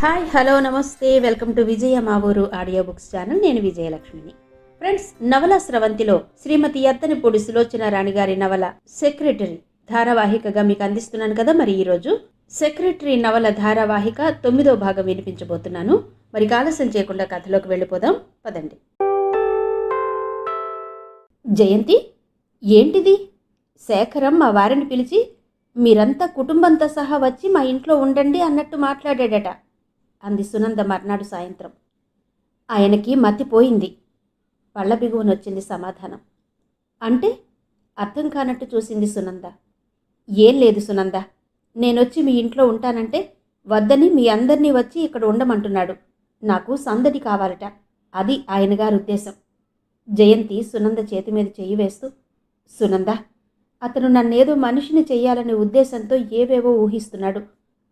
Hi hello నమస్తే welcome to విజయ మా ఊరు ఆడియో బుక్స్ ఛానల్. నేను విజయలక్ష్మిని. ఫ్రెండ్స్, నవల స్రవంతిలో శ్రీమతి యద్దనపూడి సులోచన రాణి గారి నవల సెక్రటరీ ధారావాహికగా మీకు అందిస్తున్నాను కదా. మరి ఈరోజు సెక్రటరీ నవల ధారావాహిక 9వ భాగం వినిపించబోతున్నాను. మరి ఆలస్యం చేయకుండా కథలోకి వెళ్ళిపోదాం పదండి. జయంతి, ఏంటిది? శేఖరం మా వారిని పిలిచి మీరంతా కుటుంబంతో సహా వచ్చి మా ఇంట్లో ఉండండి అన్నట్టు మాట్లాడాడట అంది సునంద మర్నాడు సాయంత్రం. ఆయనకి మతిపోయింది. పళ్ళ బిగువనొచ్చింది సమాధానం. అంటే అర్థం కానట్టు చూసింది సునంద. ఏం లేదు సునంద, నేనొచ్చి మీ ఇంట్లో ఉంటానంటే వద్దని మీ అందరినీ వచ్చి ఇక్కడ ఉండమంటున్నాడు. నాకు సందడి కావాలట, అది ఆయన గారి ఉద్దేశం. జయంతి సునంద చేతి మీద చెయ్యి వేస్తూ, సునంద, అతను నన్నేదో మనిషిని చెయ్యాలనే ఉద్దేశంతో ఏవేవో ఊహిస్తున్నాడు.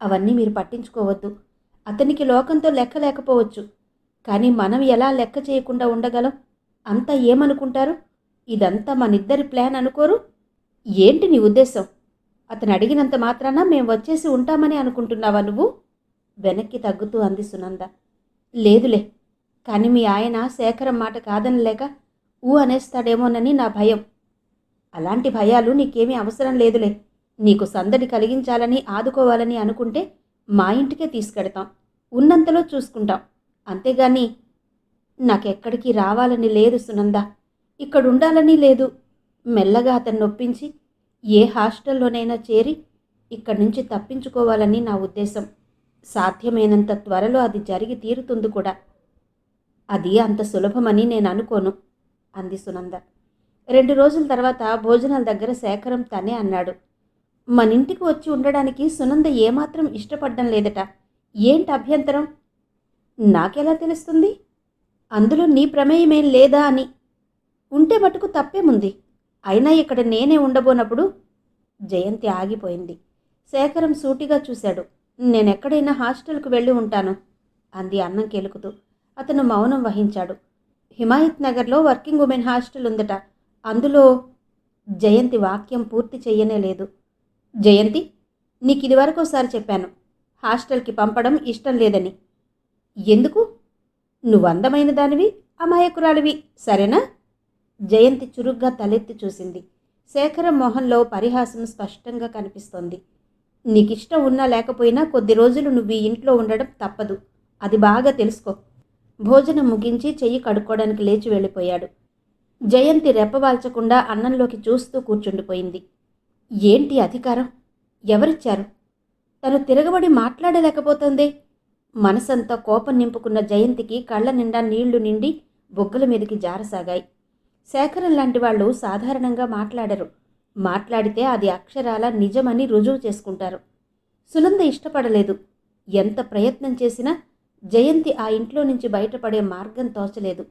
అవన్నీ మీరు పట్టించుకోవద్దు. అతనికి లోకంతో లెక్క లేకపోవచ్చు, కానీ మనం ఎలా లెక్క చేయకుండా ఉండగలం? అంతా ఏమనుకుంటారు? ఇదంతా మనిద్దరి ప్లాన్ అనుకోరు? ఏంటి నీ ఉద్దేశం? అతను అడిగినంత మాత్రాన మేం వచ్చేసి ఉంటామని అనుకుంటున్నావా నువ్వు? వెనక్కి తగ్గుతూ అంది సునంద. లేదులే, కానీ మీ ఆయన శేఖరం మాట కాదనలేక అనేస్తాడేమోనని నా భయం. అలాంటి భయాలు నీకేమీ అవసరం లేదులే. నీకు సందడి కలిగించాలని ఆదుకోవాలని అనుకుంటే మా ఇంటికే తీసుకెడతాం, ఉన్నంతలో చూసుకుంటాం. అంతేగాని నాకెక్కడికి రావాలని లేదు సునంద, ఇక్కడ ఉండాలని లేదు. మెల్లగా అతన్ని నొప్పించి ఏ హాస్టల్లోనైనా చేరి ఇక్కడి నుంచి తప్పించుకోవాలని నా ఉద్దేశం. సాధ్యమైనంత త్వరలో అది జరిగి తీరుతుంది కూడా. అది అంత సులభమని నేను అనుకోను అంది సునంద. 2 రోజుల తర్వాత భోజనాల దగ్గర శేఖరం తనే అన్నాడు, మనింటికి వచ్చి ఉండడానికి సునంద ఏమాత్రం ఇష్టపడ్డం లేదట. ఏంటి అభ్యంతరం? నాకెలా తెలుస్తుంది? అందులో నీ ప్రమేయమేం లేదా అని. ఉంటే మటుకు తప్పేముంది? అయినా ఇక్కడ నేనే ఉండబోనప్పుడు. జయంతి ఆగిపోయింది. శేఖరం సూటిగా చూశాడు. నేనెక్కడైనా హాస్టల్కు వెళ్ళి ఉంటాను అంది అన్నం కెలుకుతూ. అతను మౌనం వహించాడు. హిమాయత్ నగర్లో వర్కింగ్ ఉమెన్ హాస్టల్ ఉందట, అందులో. జయంతి వాక్యం పూర్తి చెయ్యనే లేదు. జయంతి, నీకు ఇదివరకోసారి చెప్పాను, హాస్టల్కి పంపడం ఇష్టం లేదని. ఎందుకు? నువ్వు అందమైన దానివి, అమాయకురాలివి, సరేనా? జయంతి చురుగ్గా తలెత్తి చూసింది. శేఖరం మొహంలో పరిహాసం స్పష్టంగా కనిపిస్తోంది. నీకిష్టం ఉన్నా లేకపోయినా కొద్ది రోజులు నువ్వు ఈ ఇంట్లో ఉండడం తప్పదు, అది బాగా తెలుసుకో. భోజనం ముగించి చెయ్యి కడుక్కోవడానికి లేచి వెళ్ళిపోయాడు. జయంతి రెప్పవాల్చకుండా అన్నంలోకి చూస్తూ కూర్చుండిపోయింది. ఏంటి అధికారం? ఎవరిచ్చారు? తను తిరగబడి మాట్లాడలేకపోతుందే. మనసంతా కోపం నింపుకున్న జయంతికి కళ్ళ నిండా నీళ్లు నిండి బొగ్గల మీదకి జారసాగాయి. శేఖరం లాంటి వాళ్ళు సాధారణంగా మాట్లాడరు. మాట్లాడితే అది అక్షరాల నిజమని రుజువు చేసుకుంటారు. సునంద ఇష్టపడలేదు. ఎంత ప్రయత్నం చేసినా జయంతి ఆ ఇంట్లో నుంచి బయటపడే మార్గం తోచలేదు.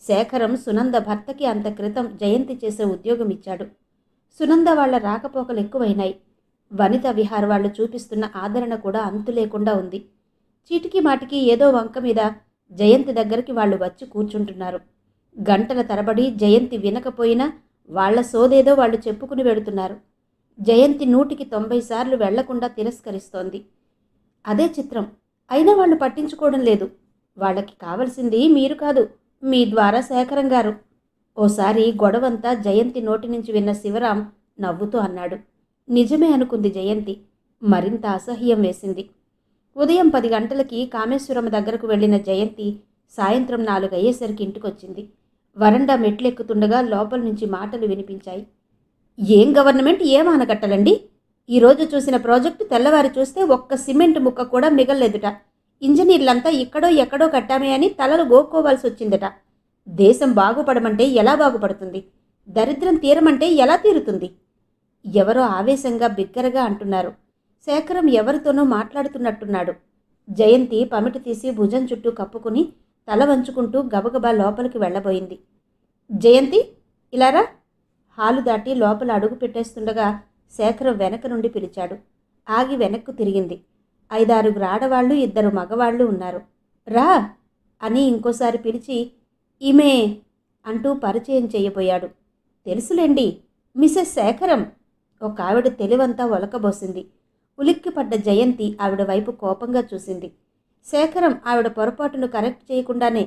శేఖరం సునంద భర్తకి అంత క్రితం జయంతి చేసే ఉద్యోగం ఇచ్చాడు. సునంద వాళ్ల రాకపోకలు ఎక్కువైనాయి. వనితా విహార్ వాళ్ళు చూపిస్తున్న ఆదరణ కూడా అంతు లేకుండా ఉంది. చీటికి మాటికి ఏదో వంక మీద జయంతి దగ్గరికి వాళ్ళు వచ్చి కూర్చుంటున్నారు. గంటల తరబడి జయంతి వినకపోయినా వాళ్ల సోదేదో వాళ్ళు చెప్పుకుని వెడుతున్నారు. జయంతి 100కి 90 సార్లు వెళ్లకుండా తిరస్కరిస్తోంది. అదే చిత్రం. అయినా వాళ్ళు పట్టించుకోవడం లేదు. వాళ్ళకి కావలసింది మీరు కాదు, మీ ద్వారా శేఖరం గారు. ఓసారి గొడవంతా జయంతి నోటి నుంచి విన్న శివరాం నవ్వుతూ అన్నాడు. నిజమే అనుకుంది జయంతి. మరింత అసహ్యం వేసింది. ఉదయం 10 గంటలకి కామేశ్వరం దగ్గరకు వెళ్ళిన జయంతి సాయంత్రం 4 అయ్యేసరికి ఇంటికొచ్చింది. వరండా మెట్లెక్కుతుండగా లోపల నుంచి మాటలు వినిపించాయి. ఏం గవర్నమెంట్, ఏం ఆనకట్టలండి? ఈరోజు చూసిన ప్రాజెక్టు తెల్లవారి చూస్తే ఒక్క సిమెంట్ ముక్క కూడా మిగల్లేదుట. ఇంజనీర్లంతా ఇక్కడో ఎక్కడో కట్టామే అని తలలు గోక్కోవాల్సి వచ్చిందట. దేశం బాగుపడమంటే ఎలా బాగుపడుతుంది? దరిద్రం తీరమంటే ఎలా తీరుతుంది? ఎవరో ఆవేశంగా బిగ్గరగా అంటున్నారు. శేఖరం ఎవరితోనో మాట్లాడుతున్నట్టున్నాడు. జయంతి పమిటి తీసి భుజం చుట్టూ కప్పుకుని తల వంచుకుంటూ గబగబా లోపలికి వెళ్ళబోయింది. జయంతి, ఇలారా. హాలు దాటి లోపల అడుగు పెట్టేస్తుండగా శేఖరం వెనక నుండి పిలిచాడు. ఆగి వెనక్కు తిరిగింది. 5-6 ఆడవాళ్లు, 2 మగవాళ్లు ఉన్నారు. రా అని ఇంకోసారి పిలిచి ఈమె అంటూ పరిచయం చేయబోయాడు. తెలుసులేండి, మిసెస్ శేఖరం. ఒక ఆవిడ తెలివంతా ఒలకబోసింది. ఉలిక్కిపడ్డ జయంతి ఆవిడ వైపు కోపంగా చూసింది. శేఖరం ఆవిడ పొరపాటును కరెక్ట్ చేయకుండానే,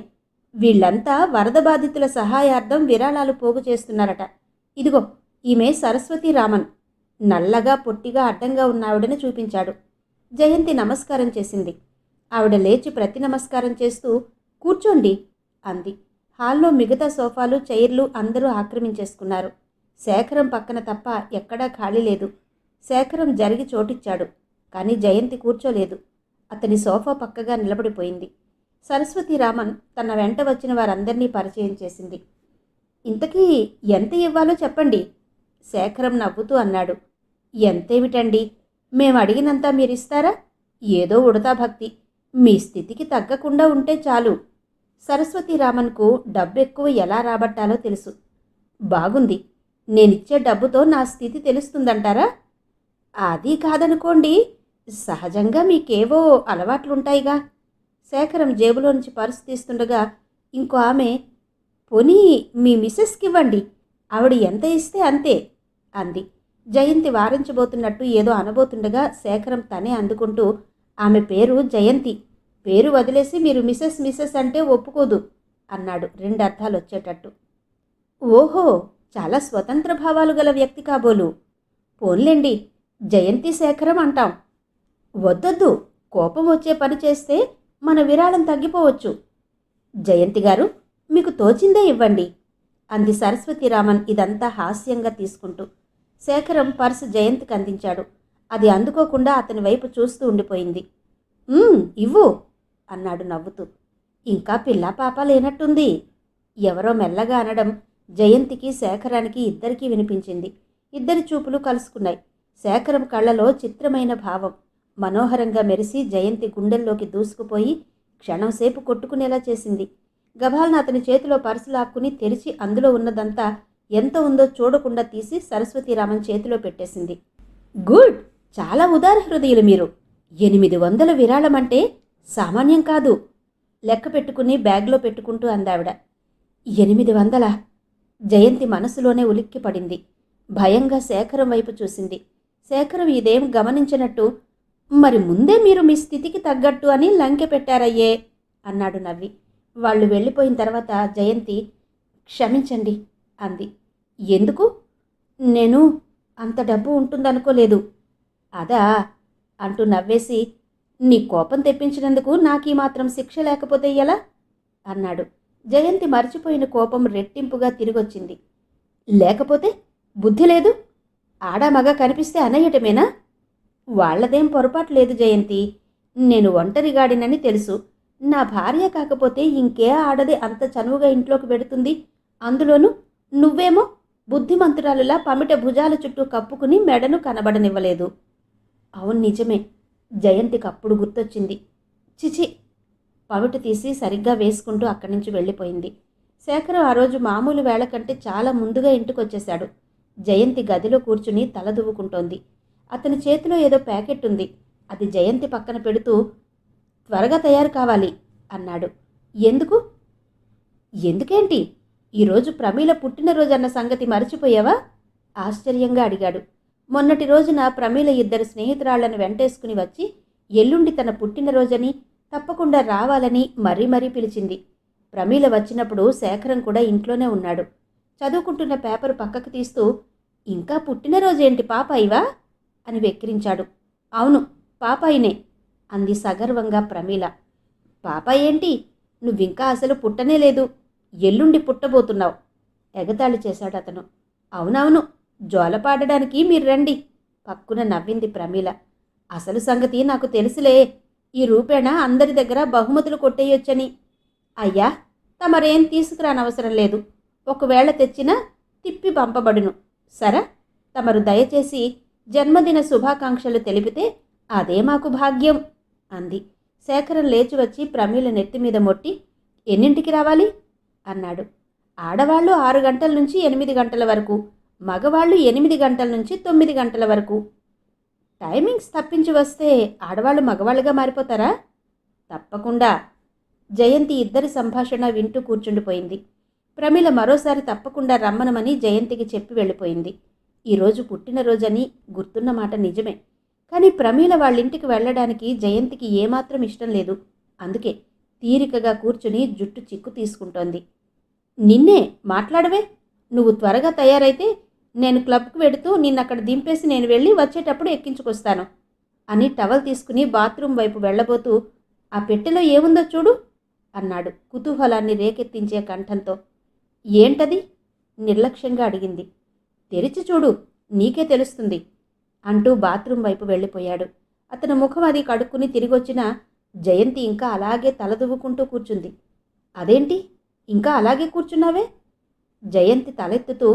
వీళ్ళంతా వరద బాధితుల సహాయార్థం విరాళాలు పోగు చేస్తున్నారట. ఇదిగో ఈమె సరస్వతి రామన్. నల్లగా పొట్టిగా అడ్డంగా ఉన్న ఆవిడని చూపించాడు. జయంతి నమస్కారం చేసింది. ఆవిడ లేచి ప్రతి నమస్కారం చేస్తూ కూర్చోండి అంది. హాల్లో మిగతా సోఫాలు చైర్లు అందరూ ఆక్రమించేసుకున్నారు. శేఖరం పక్కన తప్ప ఎక్కడా ఖాళీ లేదు. శేఖరం జరిగి చోటిచ్చాడు, కానీ జయంతి కూర్చోలేదు. అతని సోఫా పక్కగా నిలబడిపోయింది. సరస్వతి రామన్ తన వెంట వచ్చిన వారందరినీ పరిచయం చేసింది. ఇంతకీ ఎంత ఇవ్వాలో చెప్పండి, శేఖరం నవ్వుతూ అన్నాడు. ఎంతేమిటండి, మేము అడిగినంత మీరిస్తారా? ఏదో ఉడతా భక్తి, మీ స్థితికి తగ్గకుండా ఉంటే చాలు. సరస్వతి రామన్కు డబ్బెక్కువ ఎలా రాబట్టాలో తెలుసు. బాగుంది, నేనిచ్చే డబ్బుతో నా స్థితి తెలుస్తుందంటారా? అది కాదనుకోండి, సహజంగా మీకేవో అలవాట్లుంటాయిగా. శేఖరం జేబులోంచి పర్సు తీస్తుండగా ఇంకో ఆమె, పోనీ మీ మిస్సెస్కి ఇవ్వండి, ఆవిడ ఎంత ఇస్తే అంతే అంది. జయంతి వారించబోతున్నట్టు ఏదో అనబోతుండగా శేఖరం తనే అందుకుంటూ, ఆమె పేరు జయంతి, పేరు వదిలేసి మీరు మిస్సెస్ మిస్సెస్ అంటే ఒప్పుకోదు అన్నాడు 2 అర్థాలు వచ్చేటట్టు. ఓహో, చాలా స్వతంత్ర భావాలు గల వ్యక్తి కాబోలు. పోన్లేండి, జయంతి శేఖరం అంటాం. వద్దొద్దు, కోపం వచ్చే పని చేస్తే మన విరాళం తగ్గిపోవచ్చు. జయంతి గారు, మీకు తోచిందే ఇవ్వండి అంది సరస్వతి రామన్ ఇదంతా హాస్యంగా తీసుకుంటూ. శేఖరం పర్సు జయంతికి అందించాడు. అది అందుకోకుండా అతని వైపు చూస్తూ ఉండిపోయింది. ఇవ్వు అన్నాడు నవ్వుతూ. ఇంకా పిల్లా పాప లేనట్టుంది, ఎవరో మెల్లగా అనడం జయంతికి శేఖరానికి ఇద్దరికీ వినిపించింది. ఇద్దరి చూపులు కలుసుకున్నాయి. శేఖరం కళ్ళలో చిత్రమైన భావం మనోహరంగా మెరిసి జయంతి గుండెల్లోకి దూసుకుపోయి క్షణంసేపు కొట్టుకునేలా చేసింది. గభాల్న అతని చేతిలో పర్సు లాక్కుని తెరిచి అందులో ఉన్నదంతా ఎంత ఉందో చూడకుండా తీసి సరస్వతీరామన్ చేతిలో పెట్టేసింది. గుడ్, చాలా ఉదార హృదయులు మీరు. 800 విరాళమంటే సామాన్యం కాదు. లెక్క పెట్టుకుని బ్యాగ్లో పెట్టుకుంటూ అందావిడ. 800? జయంతి మనసులోనే ఉలిక్కిపడింది. భయంగా శేఖరం వైపు చూసింది. శేఖరం ఇదేం గమనించినట్టు, మరి ముందే మీరు మీ స్థితికి తగ్గట్టు అని లంకె పెట్టారయ్యే అన్నాడు నవ్వి. వాళ్ళు వెళ్ళిపోయిన తర్వాత జయంతి, క్షమించండి అంది. ఎందుకు? నేను అంత డబ్బు ఉంటుందనుకోలేదు. అదా అంటూ నవ్వేసి, నీ కోపం తెప్పించినందుకు నాకీ మాత్రం శిక్ష లేకపోతే ఎలా అన్నాడు. జయంతి మర్చిపోయిన కోపం రెట్టింపుగా తిరిగొచ్చింది. లేకపోతే బుద్ధి లేదు? ఆడామగ కనిపిస్తే అనయ్యటమేనా? వాళ్లదేం పొరపాటు లేదు జయంతి. నేను ఒంటరిగాడినని తెలుసు. నా భార్య కాకపోతే ఇంకే ఆడది అంత చనువుగా ఇంట్లోకి పెడుతుంది? అందులోనూ నువ్వేమో బుద్ధిమంతురాలులా పమిట భుజాల చుట్టూ కప్పుకుని మెడను కనబడనివ్వలేదు. అవును, నిజమే. జయంతికి అప్పుడు గుర్తొచ్చింది. చిచి, పమిట తీసి సరిగ్గా వేసుకుంటూ అక్కడి నుంచి వెళ్ళిపోయింది. శేఖరం ఆ రోజు మామూలు వేళ కంటే చాలా ముందుగా ఇంటికొచ్చేశాడు. జయంతి గదిలో కూర్చుని తల దువ్వుకుంటోంది. అతని చేతిలో ఏదో ప్యాకెట్ ఉంది. అది జయంతి పక్కన పెడుతూ, త్వరగా తయారు కావాలి అన్నాడు. ఎందుకు? ఎందుకేంటి, ఈరోజు ప్రమీల పుట్టినరోజన్న సంగతి మర్చిపోయావా? ఆశ్చర్యంగా అడిగాడు. మొన్నటి రోజున ప్రమీల 2 స్నేహితురాళ్లను వెంటేసుకుని వచ్చి ఎల్లుండి తన పుట్టినరోజని తప్పకుండా రావాలని మరీ మరీ పిలిచింది. ప్రమీల వచ్చినప్పుడు శేఖరం కూడా ఇంట్లోనే ఉన్నాడు. చదువుకుంటున్న పేపరు పక్కకు తీస్తూ, ఇంకా పుట్టినరోజేంటి పాపాయివా అని వెక్కిరించాడు. అవును, పాపాయినే అంది సగర్వంగా ప్రమీల. పాపాయి ఏంటి, నువ్వింకా అసలు పుట్టనే లేదు, ఎల్లుండి పుట్టబోతున్నావు ఎగతాళి చేశాడు అతను. అవునవును, జోలపాడడానికి మీరు రండి పక్కున నవ్వింది ప్రమీల. అసలు సంగతి నాకు తెలుసులే, ఈ రూపేణ అందరి దగ్గర బహుమతులు కొట్టేయొచ్చని. అయ్యా, తమరేం తీసుకురానవసరం లేదు. ఒకవేళ తెచ్చినా తిప్పి పంపబడును. సరే, తమరు దయచేసి జన్మదిన శుభాకాంక్షలు తెలిపితే అదే మాకు భాగ్యం అంది. శేఖరం లేచి వచ్చి ప్రమీల నెత్తి మీద మొట్టి, ఎన్నింటికి రావాలి అన్నాడు. ఆడవాళ్ళు 6 గంటల నుంచి 8 గంటల వరకు, మగవాళ్ళు 8 గంటల నుంచి 9 గంటల వరకు. టైమింగ్స్ తప్పించి వస్తే ఆడవాళ్ళు మగవాళ్ళుగా మారిపోతారా? తప్పకుండా. జయంతి ఇద్దరి సంభాషణ వింటూ కూర్చుండిపోయింది. ప్రమీల మరోసారి తప్పకుండా రమ్మనమని జయంతికి చెప్పి వెళ్ళిపోయింది. ఈరోజు పుట్టినరోజని గుర్తున్న మాట నిజమే, కానీ ప్రమీల వాళ్ళింటికి వెళ్ళడానికి జయంతికి ఏమాత్రం ఇష్టం లేదు. అందుకే తీరికగా కూర్చుని జుట్టు చిక్కు తీసుకుంటోంది. నిన్నే మాట్లాడవే. నువ్వు త్వరగా తయారైతే నేను క్లబ్కు వెడుతూ నిన్నక్కడ దింపేసి నేను వెళ్ళి వచ్చేటప్పుడు ఎక్కించుకొస్తాను అని టవల్ తీసుకుని బాత్రూం వైపు వెళ్ళబోతూ ఆ పెట్టెలో ఏముందో చూడు అన్నాడు కుతూహలాన్ని రేకెత్తించే కంఠంతో. ఏంటది? నిర్లక్ష్యంగా అడిగింది. తెరిచి చూడు, నీకే తెలుస్తుంది అంటూ బాత్రూం వైపు వెళ్ళిపోయాడు. అతని ముఖం అది కడుక్కుని తిరిగొచ్చిన జయంతి ఇంకా అలాగే తలదువ్వుకుంటూ కూర్చుంది. అదేంటి ఇంకా అలాగే కూర్చున్నావే? జయంతి తలెత్తుతూ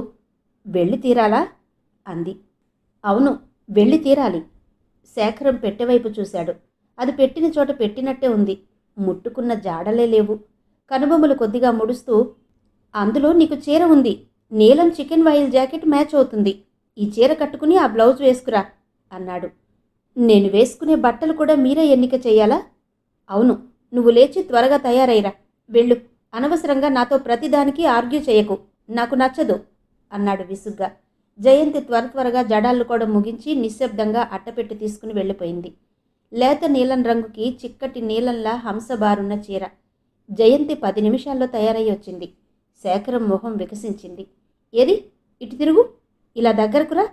వెళ్ళి తీరాలా అంది. అవును, వెళ్ళి తీరాలి. శేఖరం పెట్టెవైపు చూశాడు. అది పెట్టిన చోట పెట్టినట్టే ఉంది. ముట్టుకున్న జాడలే లేవు. కనుబొమ్మలు కొద్దిగా ముడుస్తూ, అందులో నీకు చీర ఉంది. నీలం చికెన్ వైల్ జాకెట్ మ్యాచ్ అవుతుంది. ఈ చీర కట్టుకుని ఆ బ్లౌజ్ వేసుకురా అన్నాడు. నేను వేసుకునే బట్టలు కూడా మీరే ఎన్నిక చెయ్యాలా? అవును, నువ్వు లేచి త్వరగా తయారైరా. వెళ్ళు. అనవసరంగా నాతో ప్రతిదానికి ఆర్గ్యూ చేయకు. నాకు నచ్చదు అన్నాడు విసుగ్గా. జయంతి త్వరగా జడాళ్ళు కూడా ముగించి నిశ్శబ్దంగా అట్టపెట్టి తీసుకుని వెళ్ళిపోయింది. లేత నీలం రంగుకి చిక్కటి నీలంలా హంసబారున్న చీర. జయంతి 10 నిమిషాల్లో తయారై వచ్చింది. శేఖరం మొహం వికసించింది. ఏది ఇటు తిరుగు, ఇలా దగ్గరకురా.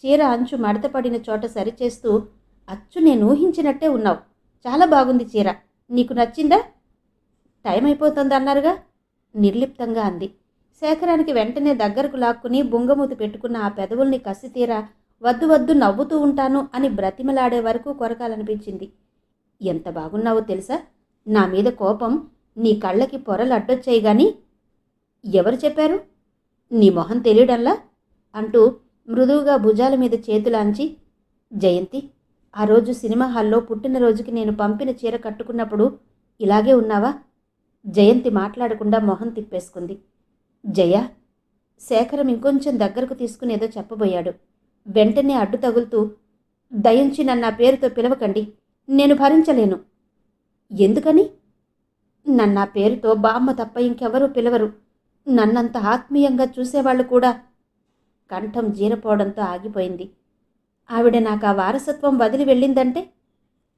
చీర అంచు మడతపడిన చోట సరిచేస్తూ, అచ్చు నేను ఊహించినట్టే ఉన్నావు. చాలా బాగుంది చీర. నీకు నచ్చిందా? టైం అయిపోతుంది అన్నారుగా నిర్లిప్తంగా అంది. శేఖరానికి వెంటనే దగ్గరకు లాక్కుని బుంగమూతి పెట్టుకున్న ఆ పెదవుల్ని కసితీరా వద్దు వద్దు నవ్వుతూ ఉంటాను అని బ్రతిమలాడే వరకు కొరకాలనిపించింది. ఎంత బాగున్నావో తెలుసా? నా మీద కోపం నీ కళ్ళకి పొరలు అడ్డొచ్చాయి గాని. ఎవరు చెప్పారు? నీ మొహం తెలియడంలా అంటూ మృదువుగా భుజాల మీద చేతులాంచి, జయంతి, ఆ రోజు సినిమా హాల్లో పుట్టినరోజుకి నేను పంపిన చీర కట్టుకున్నప్పుడు ఇలాగే ఉన్నావా? జయంతి మాట్లాడకుండా మొహం తిప్పేసుకుంది. జయ. శేఖరం ఇంకొంచెం దగ్గరకు తీసుకుని ఏదో చెప్పబోయాడు. వెంటనే అడ్డు తగులుతూ, దయించి నన్ను ఆ పేరుతో పిలవకండి, నేను భరించలేను. ఎందుకని? నన్ను ఆ పేరుతో బామ్మ తప్ప ఇంకెవరూ పిలవరు. నన్నంత ఆత్మీయంగా చూసేవాళ్ళు కూడా. కంఠం జీరపోవడంతో ఆగిపోయింది. ఆవిడ నాకు ఆ వారసత్వం వదిలి వెళ్ళిందంటే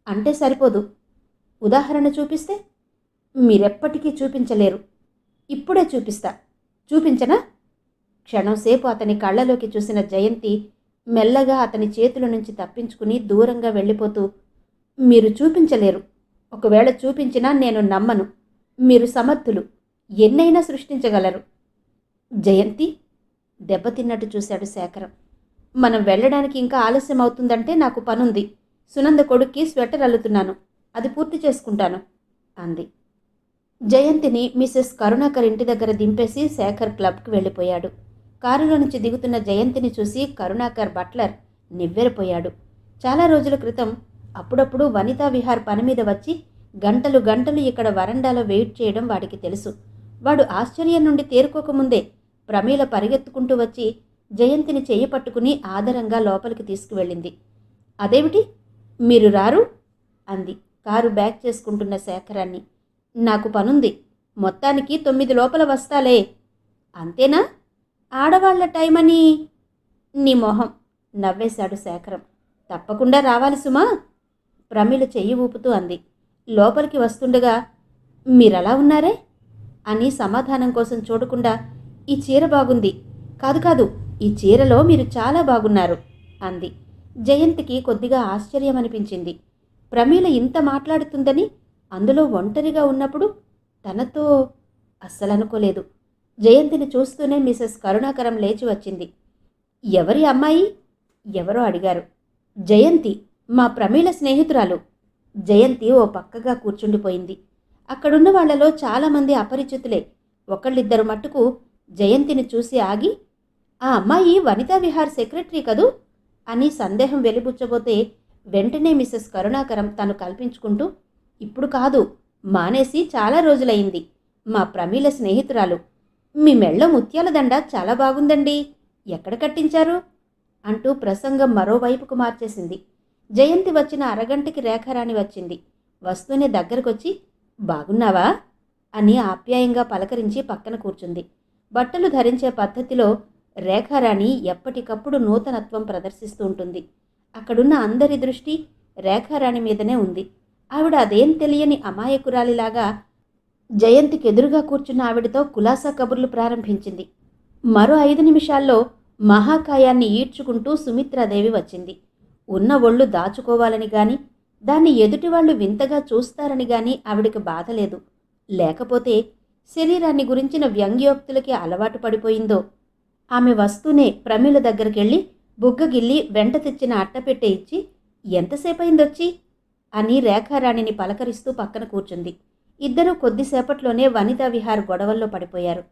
అంటే సరిపోదు. ఉదాహరణ చూపిస్తే? మీరెప్పటికీ చూపించలేరు. ఇప్పుడే చూపిస్తా. చూపించనా? క్షణంసేపు అతని కళ్ళలోకి చూసిన జయంతి మెల్లగా అతని చేతుల నుంచి తప్పించుకుని దూరంగా వెళ్ళిపోతూ, మీరు చూపించలేరు. ఒకవేళ చూపించినా నేను నమ్మను. మీరు సమర్థులు. ఎన్నైనా సృష్టించగలరు. జయంతి. దెబ్బతిన్నట్టు చూశాడు శేఖరం. మనం వెళ్ళడానికి ఇంకా ఆలస్యం అవుతుందంటే నాకు పనుంది. సునంద కొడుక్కి స్వెటర్ అల్లుతున్నాను. అది పూర్తి చేసుకుంటాను అంది. జయంతిని మిసెస్ కరుణాకర్ ఇంటి దగ్గర దింపేసి శేఖర్ క్లబ్కి వెళ్ళిపోయాడు. కారులో నుంచి దిగుతున్న జయంతిని చూసి కరుణాకర్ బట్లర్ నివ్వెరపోయాడు. చాలా రోజుల క్రితం అప్పుడప్పుడు వనితా విహార్ పని మీద వచ్చి గంటలు గంటలు ఇక్కడ వరండాలో వెయిట్ చేయడం వాడికి తెలుసు. వాడు ఆశ్చర్యం నుండి తేరుకోకముందే ప్రమీల పరిగెత్తుకుంటూ వచ్చి జయంతిని చెయ్యి పట్టుకుని ఆదరంగా లోపలికి తీసుకువెళ్ళింది. అదేమిటి మీరు రారు అంది కారు బ్యాక్ చేసుకుంటున్న శేఖరాన్ని. నాకు పనుంది. మొత్తానికి 9 లోపల వస్తాలే. అంతేనా? ఆడవాళ్ల టైమని. నీ మొహం నవ్వేశాడు శేఖరం. తప్పకుండా రావాలి సుమా ప్రమీల చెయ్యి ఊపుతూ అంది. లోపలికి వస్తుండగా మీరలా ఉన్నారే అని సమాధానం కోసం చూడకుండా, ఈ చీర బాగుంది. కాదు, ఈ చీరలో మీరు చాలా బాగున్నారు అంది. జయంతికి కొద్దిగా ఆశ్చర్యం అనిపించింది. ప్రమీల ఇంత మాట్లాడుతుందని, అందులో ఒంటరిగా ఉన్నప్పుడు తనతో అస్సలనుకోలేదు. జయంతిని చూస్తూనే మిసెస్ కరుణాకరం లేచి వచ్చింది. ఎవరి అమ్మాయి? ఎవరో అడిగారు. జయంతి, మా ప్రమీల స్నేహితురాలు. జయంతి ఓ పక్కగా కూర్చుండిపోయింది. అక్కడున్న వాళ్లలో చాలామంది అపరిచితులే. ఒకళ్ళిద్దరు మట్టుకు జయంతిని చూసి ఆగి, ఆ అమ్మాయి వనితా విహార్ సెక్రటరీ కదూ అని సందేహం వెలిబుచ్చబోతే వెంటనే మిసెస్ కరుణాకరం తను కల్పించుకుంటూ, ఇప్పుడు కాదు, మానేసి చాలా రోజులైంది. మా ప్రమీల స్నేహితురాలు. మీ మెళ్ళ ముత్యాల దండ చాలా బాగుందండి. ఎక్కడ కట్టించారు అంటూ ప్రసంగం మరోవైపుకు మార్చేసింది. జయంతి వచ్చిన అరగంటకి రేఖారాణి వచ్చింది. వస్తూనే దగ్గరకొచ్చి, బాగున్నావా అని ఆప్యాయంగా పలకరించి పక్కన కూర్చుంది. బట్టలు ధరించే పద్ధతిలో రేఖారాణి ఎప్పటికప్పుడు నూతనత్వం ప్రదర్శిస్తూ ఉంటుంది. అక్కడున్న అందరి దృష్టి రేఖారాణి మీదనే ఉంది. ఆవిడ అదేం తెలియని అమాయకురాలిలాగా జయంతికి ఎదురుగా కూర్చున్న ఆవిడతో కులాసా కబుర్లు ప్రారంభించింది. మరో 5 నిమిషాల్లో మహాకాయాన్ని ఈడ్చుకుంటూ సుమిత్రాదేవి వచ్చింది. ఉన్న ఒళ్ళు దాచుకోవాలని గాని, దాన్ని ఎదుటివాళ్లు వింతగా చూస్తారని గాని ఆవిడికి బాధ లేదు. లేకపోతే శరీరాన్ని గురించిన వ్యంగ్యోక్తులకి అలవాటు పడిపోయిందో. ఆమె వస్తూనే ప్రమీల దగ్గరికెళ్ళి బుగ్గగిల్లి వెంట తెచ్చిన అట్టపెట్టె ఇచ్చి, ఎంతసేపయిందొచ్చి అని రేఖారాణిని పలకరిస్తూ పక్కన కూర్చుంది. ఇద్దరూ కొద్దిసేపట్లోనే వనితా విహార్ గొడవల్లో పడిపోయారు.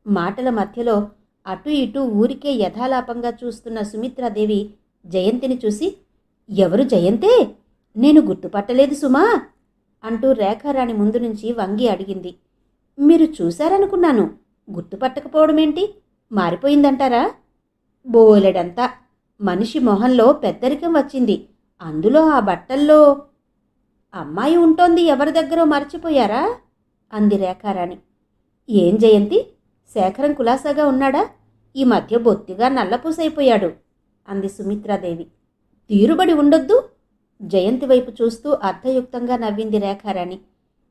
మాటల మధ్యలో అటు ఇటు ఊరికే యథాలాపంగా చూస్తున్న సుమిత్రాదేవి జయంతిని చూసి, ఎవరు జయంతే? నేను గుర్తుపట్టలేదు సుమా అంటూ రేఖారాణి ముందు నుంచి వంగి అడిగింది. మీరు చూశారనుకున్నాను, గుర్తుపట్టకపోవడమేంటి? మారిపోయిందంటారా? బోలెడంతా. మనిషి మొహంలో పెద్దరికం వచ్చింది. అందులో ఆ బట్టల్లో అమ్మాయి ఉంటోంది, ఎవరి దగ్గరో మర్చిపోయారా? అంది రేఖారాణి. ఏం జయంతి, శేఖరం కులాసాగా ఉన్నాడా? ఈ మధ్య బొత్తిగా నల్లపూసైపోయాడు అంది సుమిత్రాదేవి. తీరుబడి ఉండొద్దు. జయంతి వైపు చూస్తూ అర్థయుక్తంగా నవ్వింది రేఖారాణి.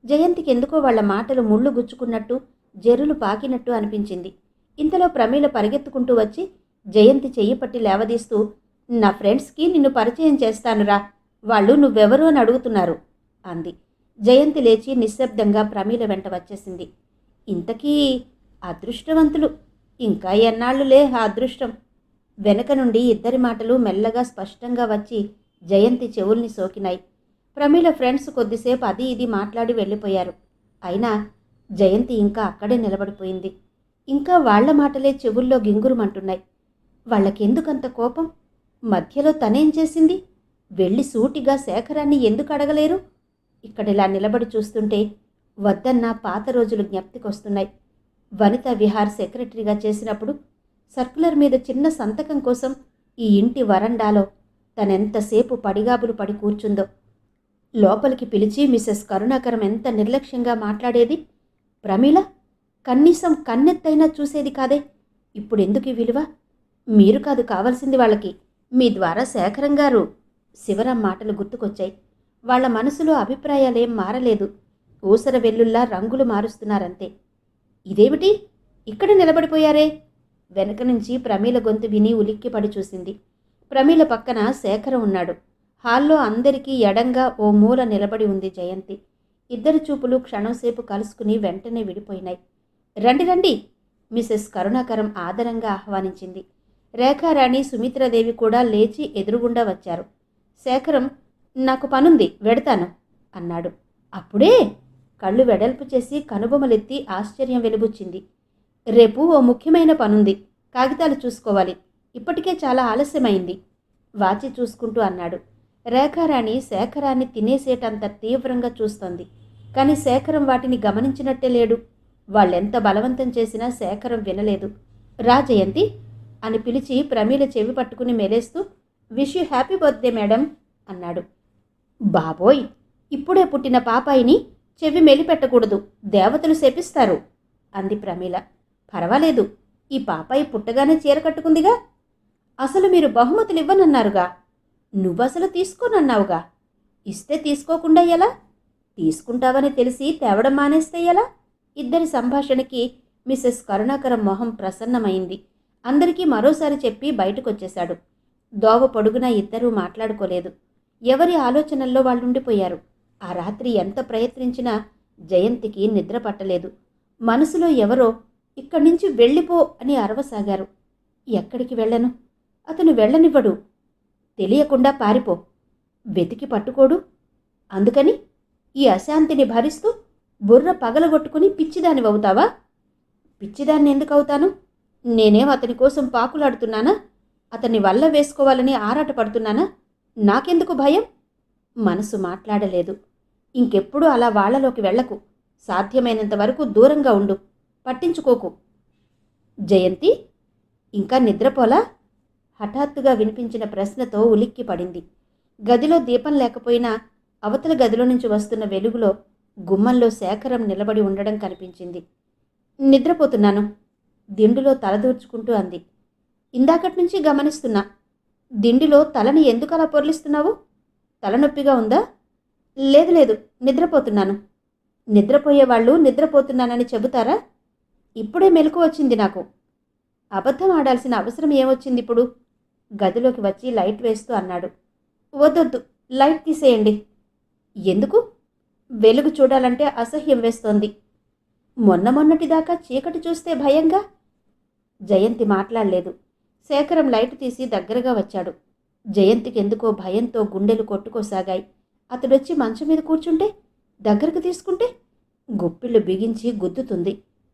జయంతికి ఎందుకో వాళ్ల మాటలు ముళ్ళు గుచ్చుకున్నట్టు, జెర్రులు పాకినట్టు అనిపించింది. ఇంతలో ప్రమీల పరిగెత్తుకుంటూ వచ్చి జయంతి చెయ్యి పట్టి లేవదీస్తూ, నా ఫ్రెండ్స్కి నిన్ను పరిచయం చేస్తానురా, వాళ్ళు నువ్వెవరు అని అడుగుతున్నారు అంది. జయంతి లేచి నిశ్శబ్దంగా ప్రమీల వెంట వచ్చేసింది. ఇంతకీ అదృష్టవంతులు, ఇంకా ఎన్నాళ్లులే ఆ అదృష్టం. వెనక నుండి ఇద్దరి మాటలు మెల్లగా స్పష్టంగా వచ్చి జయంతి చెవుల్ని సోకినాయి. ప్రమీల ఫ్రెండ్స్ కొద్దిసేపు అది ఇది మాట్లాడి వెళ్ళిపోయారు. అయినా జయంతి ఇంకా అక్కడే నిలబడిపోయింది. ఇంకా వాళ్ల మాటలే చెవుల్లో గింగురుమంటున్నాయి. వాళ్ళకెందుకంత కోపం? మధ్యలో తనేం చేసింది? వెళ్ళి సూటిగా శేఖరాన్ని ఎందుకు అడగలేరు? ఇక్కడిలా నిలబడి చూస్తుంటే వద్దన్న పాత రోజులు జ్ఞప్తికొస్తున్నాయి. వనితా విహార్ సెక్రటరీగా చేసినప్పుడు సర్కులర్ మీద చిన్న సంతకం కోసం ఈ ఇంటి వరండాలో తనెంతసేపు పడిగాబులు పడి కూర్చుందో. లోపలికి పిలిచి మిసెస్ కరుణాకరం ఎంత నిర్లక్ష్యంగా మాట్లాడేది. ప్రమీల కనీసం కన్నెత్తైనా చూసేది కాదే. ఇప్పుడెందుకు ఈ విలువ? మీరు కాదు కావలసింది వాళ్ళకి, మీ ద్వారా శేఖరం గారు. శివరాం మాటలు గుర్తుకొచ్చాయి. వాళ్ల మనసులో అభిప్రాయాలేం మారలేదు. ఊసర వెల్లుల్లా రంగులు మారుస్తున్నారంతే. ఇదేమిటి, ఇక్కడ నిలబడిపోయారే? వెనక నుంచి ప్రమీల గొంతు విని ఉలిక్కిపడి చూసింది. ప్రమీల పక్కన శేఖరం ఉన్నాడు. హాల్లో అందరికీ ఎడంగా ఓ మూల నిలబడి ఉంది జయంతి. ఇద్దరి చూపులు క్షణంసేపు కలుసుకుని వెంటనే విడిపోయినాయి. రండి రండి, మిసెస్ కరుణాకరం ఆదరంగా ఆహ్వానించింది. రేఖారాణి, సుమిత్రాదేవి కూడా లేచి ఎదురుగుండా వచ్చారు. శేఖరం, నాకు పనుంది, వెడతాను అన్నాడు. అప్పుడే? కళ్ళు వెడల్పు చేసి కనుబొమలెత్తి ఆశ్చర్యం వెలుబుచ్చింది. రేపు ఓ ముఖ్యమైన పనుంది, కాగితాలు చూసుకోవాలి, ఇప్పటికే చాలా ఆలస్యమైంది వాచి చూసుకుంటూ అన్నాడు. రేఖారాణి శేఖరాన్ని తినేసేటంత తీవ్రంగా చూస్తోంది. కానీ శేఖరం వాటిని గమనించినట్టే లేడు. వాళ్ళెంత బలవంతం చేసినా శేఖరం వినలేదు. రా జయంతి అని పిలిచి ప్రమీల చెవి పట్టుకుని మెలేస్తూ, wish you happy birthday madam అన్నాడు. బాబోయ్, ఇప్పుడే పుట్టిన పాపాయిని చెవి మెలిపెట్టకూడదు, దేవతలు శపిస్తారు అంది ప్రమీల. పర్వాలేదు, ఈ పాపాయి పుట్టగానే చీర కట్టుకుందిగా. అసలు మీరు బహుమతులు ఇవ్వనన్నారుగా. నువ్వసలు తీసుకోనన్నావుగా. ఇస్తే తీసుకోకుండా ఎలా? తీసుకుంటావని తెలిసి తేవడం మానేస్తే ఎలా? ఇద్దరి సంభాషణకి మిసెస్ కరుణాకరం మొహం ప్రసన్నమైంది. అందరికీ మరోసారి చెప్పి బయటకొచ్చేశాడు. దోవ పొడుగునా ఇద్దరూ మాట్లాడుకోలేదు. ఎవరి ఆలోచనల్లో వాళ్ళుండిపోయారు. ఆ రాత్రి ఎంత ప్రయత్నించినా జయంతికి నిద్ర పట్టలేదు. మనసులో ఎవరో ఇక్కడి నుంచి వెళ్ళిపో అని అరవసాగారు. ఎక్కడికి వెళ్ళను, అతను వెళ్ళనివ్వడు. తెలియకుండా పారిపో, వెతికి పట్టుకోడు. అందుకని ఈ అశాంతిని భరిస్తూ బుర్ర పగలగొట్టుకుని పిచ్చిదానివవుతావా? పిచ్చిదాన్ని ఎందుకవుతాను? నేనేం అతని కోసం పాకులాడుతున్నానా? అతన్ని వల్ల వేసుకోవాలని ఆరాటపడుతున్నానా? నాకెందుకు భయం? మనసు మాట్లాడలేదు. ఇంకెప్పుడు అలా వాళ్లలోకి వెళ్లకు. సాధ్యమైనంత వరకు దూరంగా ఉండు, పట్టించుకోకు. జయంతి ఇంకా నిద్రపోలా? హఠాత్తుగా వినిపించిన ప్రశ్నతో ఉలిక్కి పడింది. గదిలో దీపం లేకపోయినా అవతల గదిలో నుంచి వస్తున్న వెలుగులో గుమ్మంలో శేఖరం నిలబడి ఉండడం కనిపించింది. నిద్రపోతున్నాను దిండులో తలదూర్చుకుంటూ అంది. ఇందాకటి నుంచి గమనిస్తున్నా. దిండిలో తలని ఎందుకలా పొర్లిస్తున్నావు? తలనొప్పిగా ఉందా? లేదు లేదు, నిద్రపోతున్నాను. నిద్రపోయేవాళ్ళు నిద్రపోతున్నానని చెబుతారా? ఇప్పుడే మెలకు వచ్చింది నాకు. అబద్ధం ఆడాల్సిన అవసరం ఏమొచ్చిందిప్పుడు? గదిలోకి వచ్చి లైట్ వేస్తూ అన్నాడు. వద్దొద్దు, లైట్ తీసేయండి. ఎందుకు? వెలుగు చూడాలంటే అసహ్యం వేస్తోంది. మొన్నటిదాకా చీకటి చూస్తే భయంగా. జయంతి మాట్లాడలేదు. శేఖరం లైట్ తీసి దగ్గరగా వచ్చాడు. జయంతికి ఎందుకో భయంతో గుండెలు కొట్టుకోసాగాయి. అతడొచ్చి మంచం మీద కూర్చుంటే, దగ్గరకు తీసుకుంటే గుప్పిళ్ళు బిగించి గుద్దుతుంది,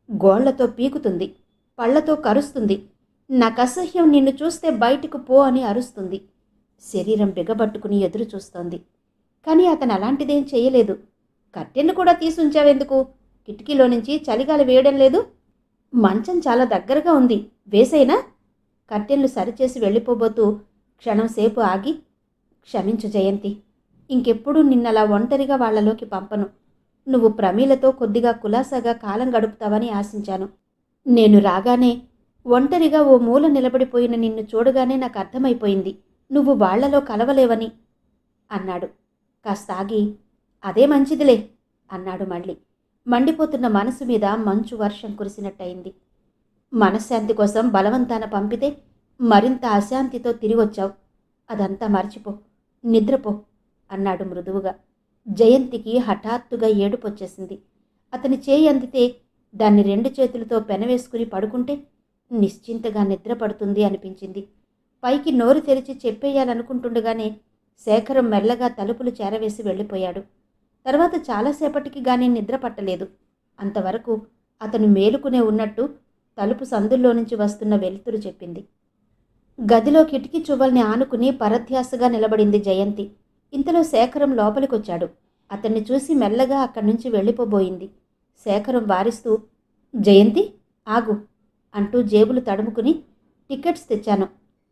గోళ్లతో పీకుతుంది, పళ్లతో కరుస్తుంది. నాకసహ్యం, నిన్ను చూస్తే బయటికి పో అని అరుస్తుంది. శరీరం బిగబట్టుకుని ఎదురు చూస్తోంది. కానీ అతను అలాంటిదేం చేయలేదు. కట్టెను కూడా తీసుంచావెందుకు? కిటికీలో నుంచి చలిగాలి వేయడం లేదు? మంచం చాలా దగ్గరగా ఉంది, వేసేనా? కట్టెన్లు సరిచేసి వెళ్ళిపోబోతూ క్షణంసేపు ఆగి, క్షమించు జయంతి, ఇంకెప్పుడు నిన్నలా ఒంటరిగా వాళ్లలోకి పంపను. నువ్వు ప్రమీలతో కొద్దిగా కులాసాగా కాలం గడుపుతావని ఆశించాను. నేను రాగానే ఒంటరిగా ఓ మూల నిలబడిపోయిన నిన్ను చూడగానే నాకు అర్థమైపోయింది నువ్వు వాళ్లలో కలవలేవని అన్నాడు. కాస్తాగి, అదే మంచిదిలే అన్నాడు మళ్ళీ. మండిపోతున్న మనసు మీద మంచు వర్షం కురిసినట్టయింది. మనశ్శాంతి కోసం బలవంతాన పంపితే మరింత అశాంతితో తిరిగొచ్చావు. అదంతా మర్చిపో, నిద్రపో అన్నాడు మృదువుగా. జయంతికి హఠాత్తుగా ఏడుపొచ్చేసింది. అతని చేయి అందితే దాన్ని 2 చేతులతో పెనవేసుకుని పడుకుంటే నిశ్చింతగా నిద్రపడుతుంది అనిపించింది. పైకి నోరు తెరిచి చెప్పేయాలనుకుంటుండగానే శేఖరం మెల్లగా తలుపులు చేరవేసి వెళ్ళిపోయాడు. తర్వాత చాలాసేపటికి గానీ నిద్ర పట్టలేదు. అంతవరకు అతను మేలుకునే ఉన్నట్టు తలుపు సందుల్లో నుంచి వస్తున్న వెలుతురు చెప్పింది. గదిలో కిటికీ చువ్వల్ని ఆనుకుని పరధ్యాసగా నిలబడింది జయంతి. ఇంతలో శేఖరం లోపలికొచ్చాడు. అతన్ని చూసి మెల్లగా అక్కడి నుంచి వెళ్ళిపోబోయింది. శేఖరం వారిస్తూ, జయంతి ఆగు అంటూ జేబులు తడుముకుని, టికెట్స్ తెచ్చాను.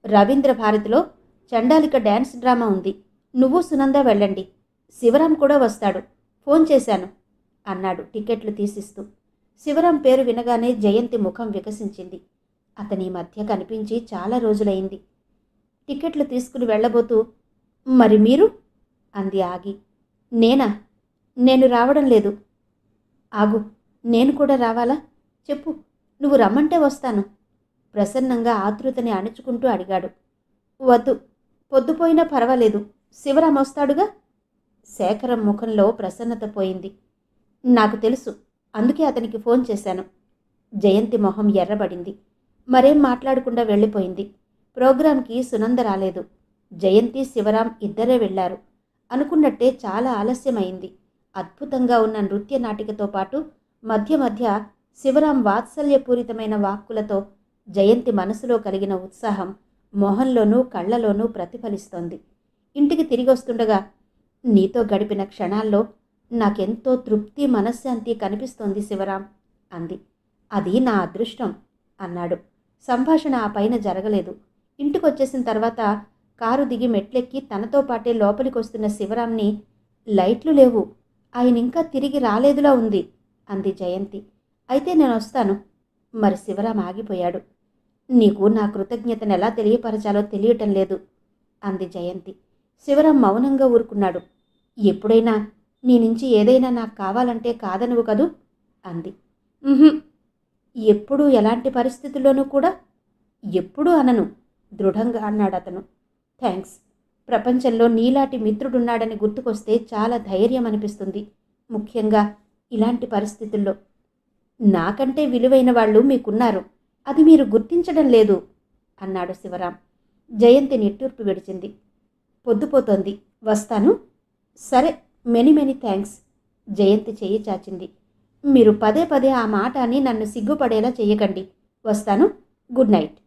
రవీంద్ర భారతిలో చండాలిక డ్యాన్స్ డ్రామా ఉంది. నువ్వు సునంద వెళ్ళండి. శివరాం కూడా వస్తాడు. ఫోన్ చేశాను అన్నాడు టికెట్లు తీసిస్తూ. శివరాం పేరు వినగానే జయంతి ముఖం వికసించింది. అతని మధ్య కనిపించి చాలా రోజులైంది. టికెట్లు తీసుకుని వెళ్ళబోతూ, మరి మీరు అంది ఆగి. నేనా? నేను రావడం లేదు. ఆగు, నేను కూడా రావాలా? చెప్పు, నువ్వు రమ్మంటే వస్తాను ప్రసన్నంగా ఆతృతని అణుచుకుంటూ అడిగాడు. వద్దు, పొద్దుపోయినా పర్వాలేదు, శివరాం వస్తాడుగా. శేఖరం ముఖంలో ప్రసన్నత పోయింది. నాకు తెలుసు, అందుకే అతనికి ఫోన్ చేశాను. జయంతి మొహం ఎర్రబడింది. మరేం మాట్లాడకుండా వెళ్ళిపోయింది. ప్రోగ్రాంకి సునంద రాలేదు. జయంతి శివరాం ఇద్దరే వెళ్లారు. అనుకున్నట్టే చాలా ఆలస్యమైంది. అద్భుతంగా ఉన్న నృత్య నాటికతో పాటు మధ్య మధ్య శివరాం వాత్సల్యపూరితమైన వాక్కులతో జయంతి మనసులో కలిగిన ఉత్సాహం మొహంలోనూ కళ్లలోనూ ప్రతిఫలిస్తోంది. ఇంటికి తిరిగొస్తుండగా, నీతో గడిపిన క్షణాల్లో నాకెంతో తృప్తి, మనశ్శాంతి కనిపిస్తోంది శివరాం అంది. అది నా అదృష్టం అన్నాడు. సంభాషణ ఆ పైన జరగలేదు. ఇంటికొచ్చేసిన తర్వాత కారు దిగి మెట్లెక్కి తనతో పాటే లోపలికొస్తున్న శివరాంని, లైట్లు లేవు, ఆయన ఇంకా తిరిగి రాలేదులా ఉంది అంది జయంతి. అయితే నేను వస్తాను. మరి శివరాం ఆగిపోయాడు. నీకు నా కృతజ్ఞతను ఎలా తెలియపరచాలో తెలియటం లేదు అంది జయంతి. శివరాం మౌనంగా ఊరుకున్నాడు. ఎప్పుడైనా నీ నుంచి ఏదైనా నాకు కావాలంటే కాదనువు కదూ అంది. ఎప్పుడూ, ఎలాంటి పరిస్థితుల్లోనూ కూడా ఎప్పుడూ అనను దృఢంగా అన్నాడు అతను. థ్యాంక్స్. ప్రపంచంలో నీలాంటి మిత్రుడున్నాడని గుర్తుకొస్తే చాలా ధైర్యం అనిపిస్తుంది, ముఖ్యంగా ఇలాంటి పరిస్థితుల్లో. నాకంటే విలువైన వాళ్ళు మీకున్నారు, అది మీరు గుర్తించడం లేదు అన్నాడు శివరాం. జయంతి నిట్టూర్పు విడిచింది. పొద్దుపోతోంది, వస్తాను. సరే, మెనీ మెనీ థ్యాంక్స్. జయంతి చెయ్యి చాచింది. మీరు పదే పదే ఆ మాట అని నన్ను సిగ్గుపడేలా చెయ్యకండి. వస్తాను. Good night.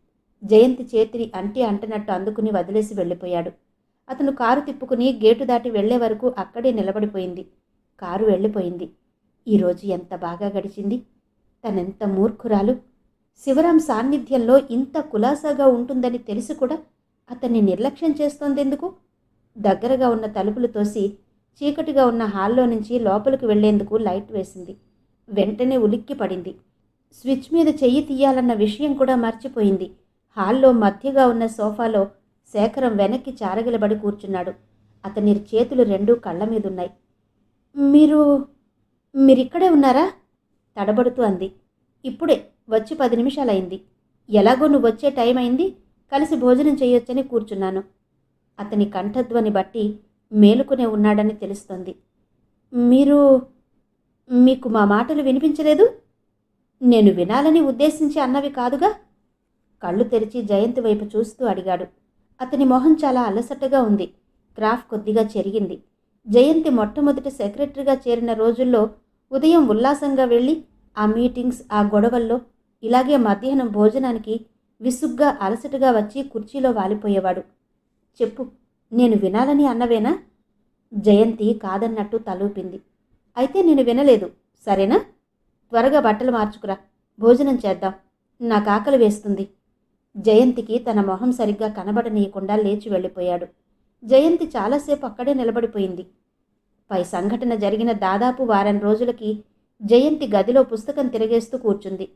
జయంతి చేతిని అంటనట్టు అందుకుని వదిలేసి వెళ్ళిపోయాడు. అతను కారు తిప్పుకుని గేటు దాటి వెళ్లే వరకు అక్కడే నిలబడిపోయింది. కారు వెళ్ళిపోయింది. ఈరోజు ఎంత బాగా గడిచింది. తనెంత మూర్ఖురాలు. శివరాం సాన్నిధ్యంలో ఇంత కులాసాగా ఉంటుందని తెలిసి కూడా అతన్ని నిర్లక్ష్యం చేస్తోందెందుకు? దగ్గరగా ఉన్న తలుపులు తోసి చీకటిగా ఉన్న హాల్లో నుంచి లోపలికి వెళ్లేందుకు లైట్ వేసింది. వెంటనే ఉలిక్కి పడింది. స్విచ్ మీద చెయ్యి తీయాలన్న విషయం కూడా మర్చిపోయింది. హాల్లో మధ్యగా ఉన్న సోఫాలో శేఖరం వెనక్కి చారగిలబడి కూర్చున్నాడు. అతని చేతులు రెండూ కళ్ళ మీదున్నాయి. మీరు మీరిక్కడే ఉన్నారా? తడబడుతూ అంది. ఇప్పుడే వచ్చి 10 నిమిషాలైంది. ఎలాగో నువ్వు వచ్చే టైం అయింది, కలిసి భోజనం చేయొచ్చని కూర్చున్నాను. అతని కంఠధ్వని బట్టి మేలుకునే ఉన్నాడని తెలుస్తోంది. మీరు మీకు మా మాటలు వినిపించలేదు? నేను వినాలని ఉద్దేశించి అన్నవి కాదుగా? కళ్ళు తెరిచి జయంతి వైపు చూస్తూ అడిగాడు. అతని మొహం చాలా అలసటగా ఉంది. క్రాఫ్ కొద్దిగా చెరిగింది. జయంతి మొట్టమొదటి సెక్రటరీగా చేరిన రోజుల్లో ఉదయం ఉల్లాసంగా వెళ్ళి ఆ మీటింగ్స్, ఆ గొడవల్లో, ఇలాగే మధ్యాహ్నం భోజనానికి విసుగ్గా అలసటగా వచ్చి కుర్చీలో వాలిపోయేవాడు. చెప్పు, నేను వినాలని అన్నవేనా? జయంతి కాదన్నట్టు తలూపింది. అయితే నేను వినలేదు, సరేనా? త్వరగా బట్టలు మార్చుకురా, భోజనం చేద్దాం, నాకు ఆకలి వేస్తుంది. జయంతికి తన మొహం సరిగ్గా కనబడనీయకుండా లేచి వెళ్ళిపోయాడు. జయంతి చాలాసేపు అక్కడే నిలబడిపోయింది. పై సంఘటన జరిగిన దాదాపు వారం రోజులకి జయంతి గదిలో పుస్తకం తిరగేస్తూ కూర్చుంది.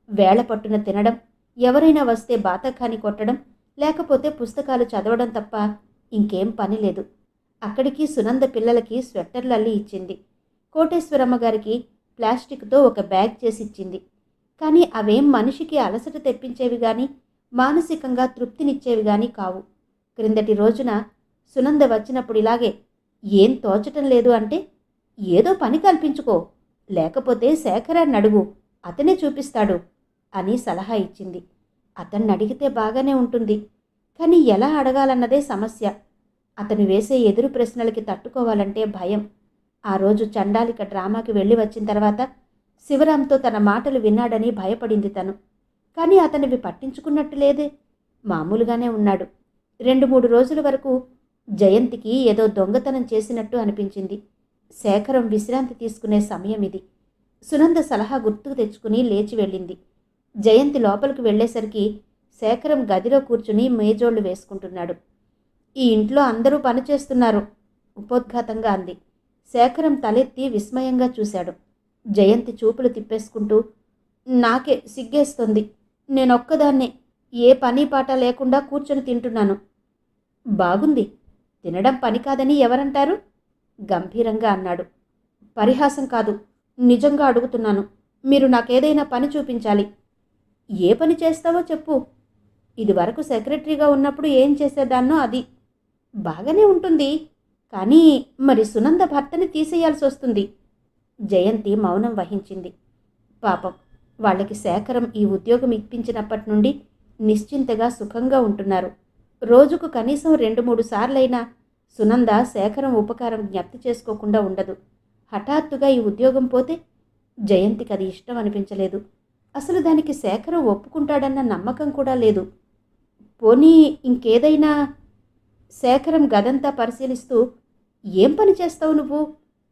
వేళ పట్టున తినడం, ఎవరైనా వస్తే బాతఖాని కొట్టడం, లేకపోతే పుస్తకాలు చదవడం తప్ప ఇంకేం పని లేదు. అక్కడికి సునంద పిల్లలకి స్వెట్టర్లు అల్లి ఇచ్చింది. కోటేశ్వరమ్మ గారికి ప్లాస్టిక్తో ఒక బ్యాగ్ చేసి ఇచ్చింది. కానీ అవేం మనిషికి అలసట తెప్పించేవి కానీ మానసికంగా తృప్తినిచ్చేవి కానీ కావు. క్రిందటి రోజున సునంద వచ్చినప్పుడు ఇలాగే, ఏం తోచటం లేదు అంటే, ఏదో పని కల్పించుకో, లేకపోతే శేఖరాన్ని అడుగు, అతనే చూపిస్తాడు అని సలహా ఇచ్చింది. అతన్ని అడిగితే బాగానే ఉంటుంది, కానీ ఎలా అడగాలన్నదే సమస్య. అతను వేసే ఎదురు ప్రశ్నలకి తట్టుకోవాలంటే భయం. ఆ రోజు చండాలిక డ్రామాకి వెళ్ళి వచ్చిన తర్వాత శివరాంతో తన మాటలు విన్నాడని భయపడింది తను. కానీ అతనివి పట్టించుకున్నట్టు లేదే, మామూలుగానే ఉన్నాడు. 2-3 రోజుల వరకు జయంతికి ఏదో దొంగతనం చేసినట్టు అనిపించింది. శేఖరం విశ్రాంతి తీసుకునే సమయం ఇది. సునంద సలహా గుర్తుకు తెచ్చుకుని లేచి వెళ్ళింది. జయంతి లోపలికి వెళ్ళేసరికి శేఖరం గదిలో కూర్చుని మేజోళ్లు వేసుకుంటున్నాడు. ఈ ఇంట్లో అందరూ పనిచేస్తున్నారు, ఉపోద్ఘాతంగా అంది. శేఖరం తలెత్తి విస్మయంగా చూశాడు. జయంతి చూపులు తిప్పేసుకుంటూ, నాకే సిగ్గేస్తుంది, నేనొక్కదాన్నే ఏ పని పాట లేకుండా కూర్చొని తింటున్నాను. బాగుంది, తినడం పని కాదని ఎవరంటారు? గంభీరంగా అన్నాడు. పరిహాసం కాదు, నిజంగా అడుగుతున్నాను. మీరు నాకేదైనా పని చూపించాలి. ఏ పని చేస్తావో చెప్పు. ఇదివరకు సెక్రటరీగా ఉన్నప్పుడు ఏం చేసేదాన్నో అది. బాగానే ఉంటుంది, కానీ మరి సునంద భర్తని తీసేయాల్సి వస్తుంది. జయంతి మౌనం వహించింది. పాపం, వాళ్ళకి శేఖరం ఈ ఉద్యోగం ఇప్పించినప్పటి నుండి నిశ్చింతగా సుఖంగా ఉంటున్నారు. రోజుకు కనీసం 2-3 సార్లైనా సునంద శేఖరం ఉపకారం జ్ఞప్తి చేసుకోకుండా ఉండదు. హఠాత్తుగా ఈ ఉద్యోగం పోతే జయంతికి అది ఇష్టం అనిపించలేదు. అసలు దానికి శేఖరం ఒప్పుకుంటాడన్న నమ్మకం కూడా లేదు. పోనీ ఇంకేదైనా? శేఖరం గదంతా పరిశీలిస్తూ, ఏం పని చేస్తావు నువ్వు?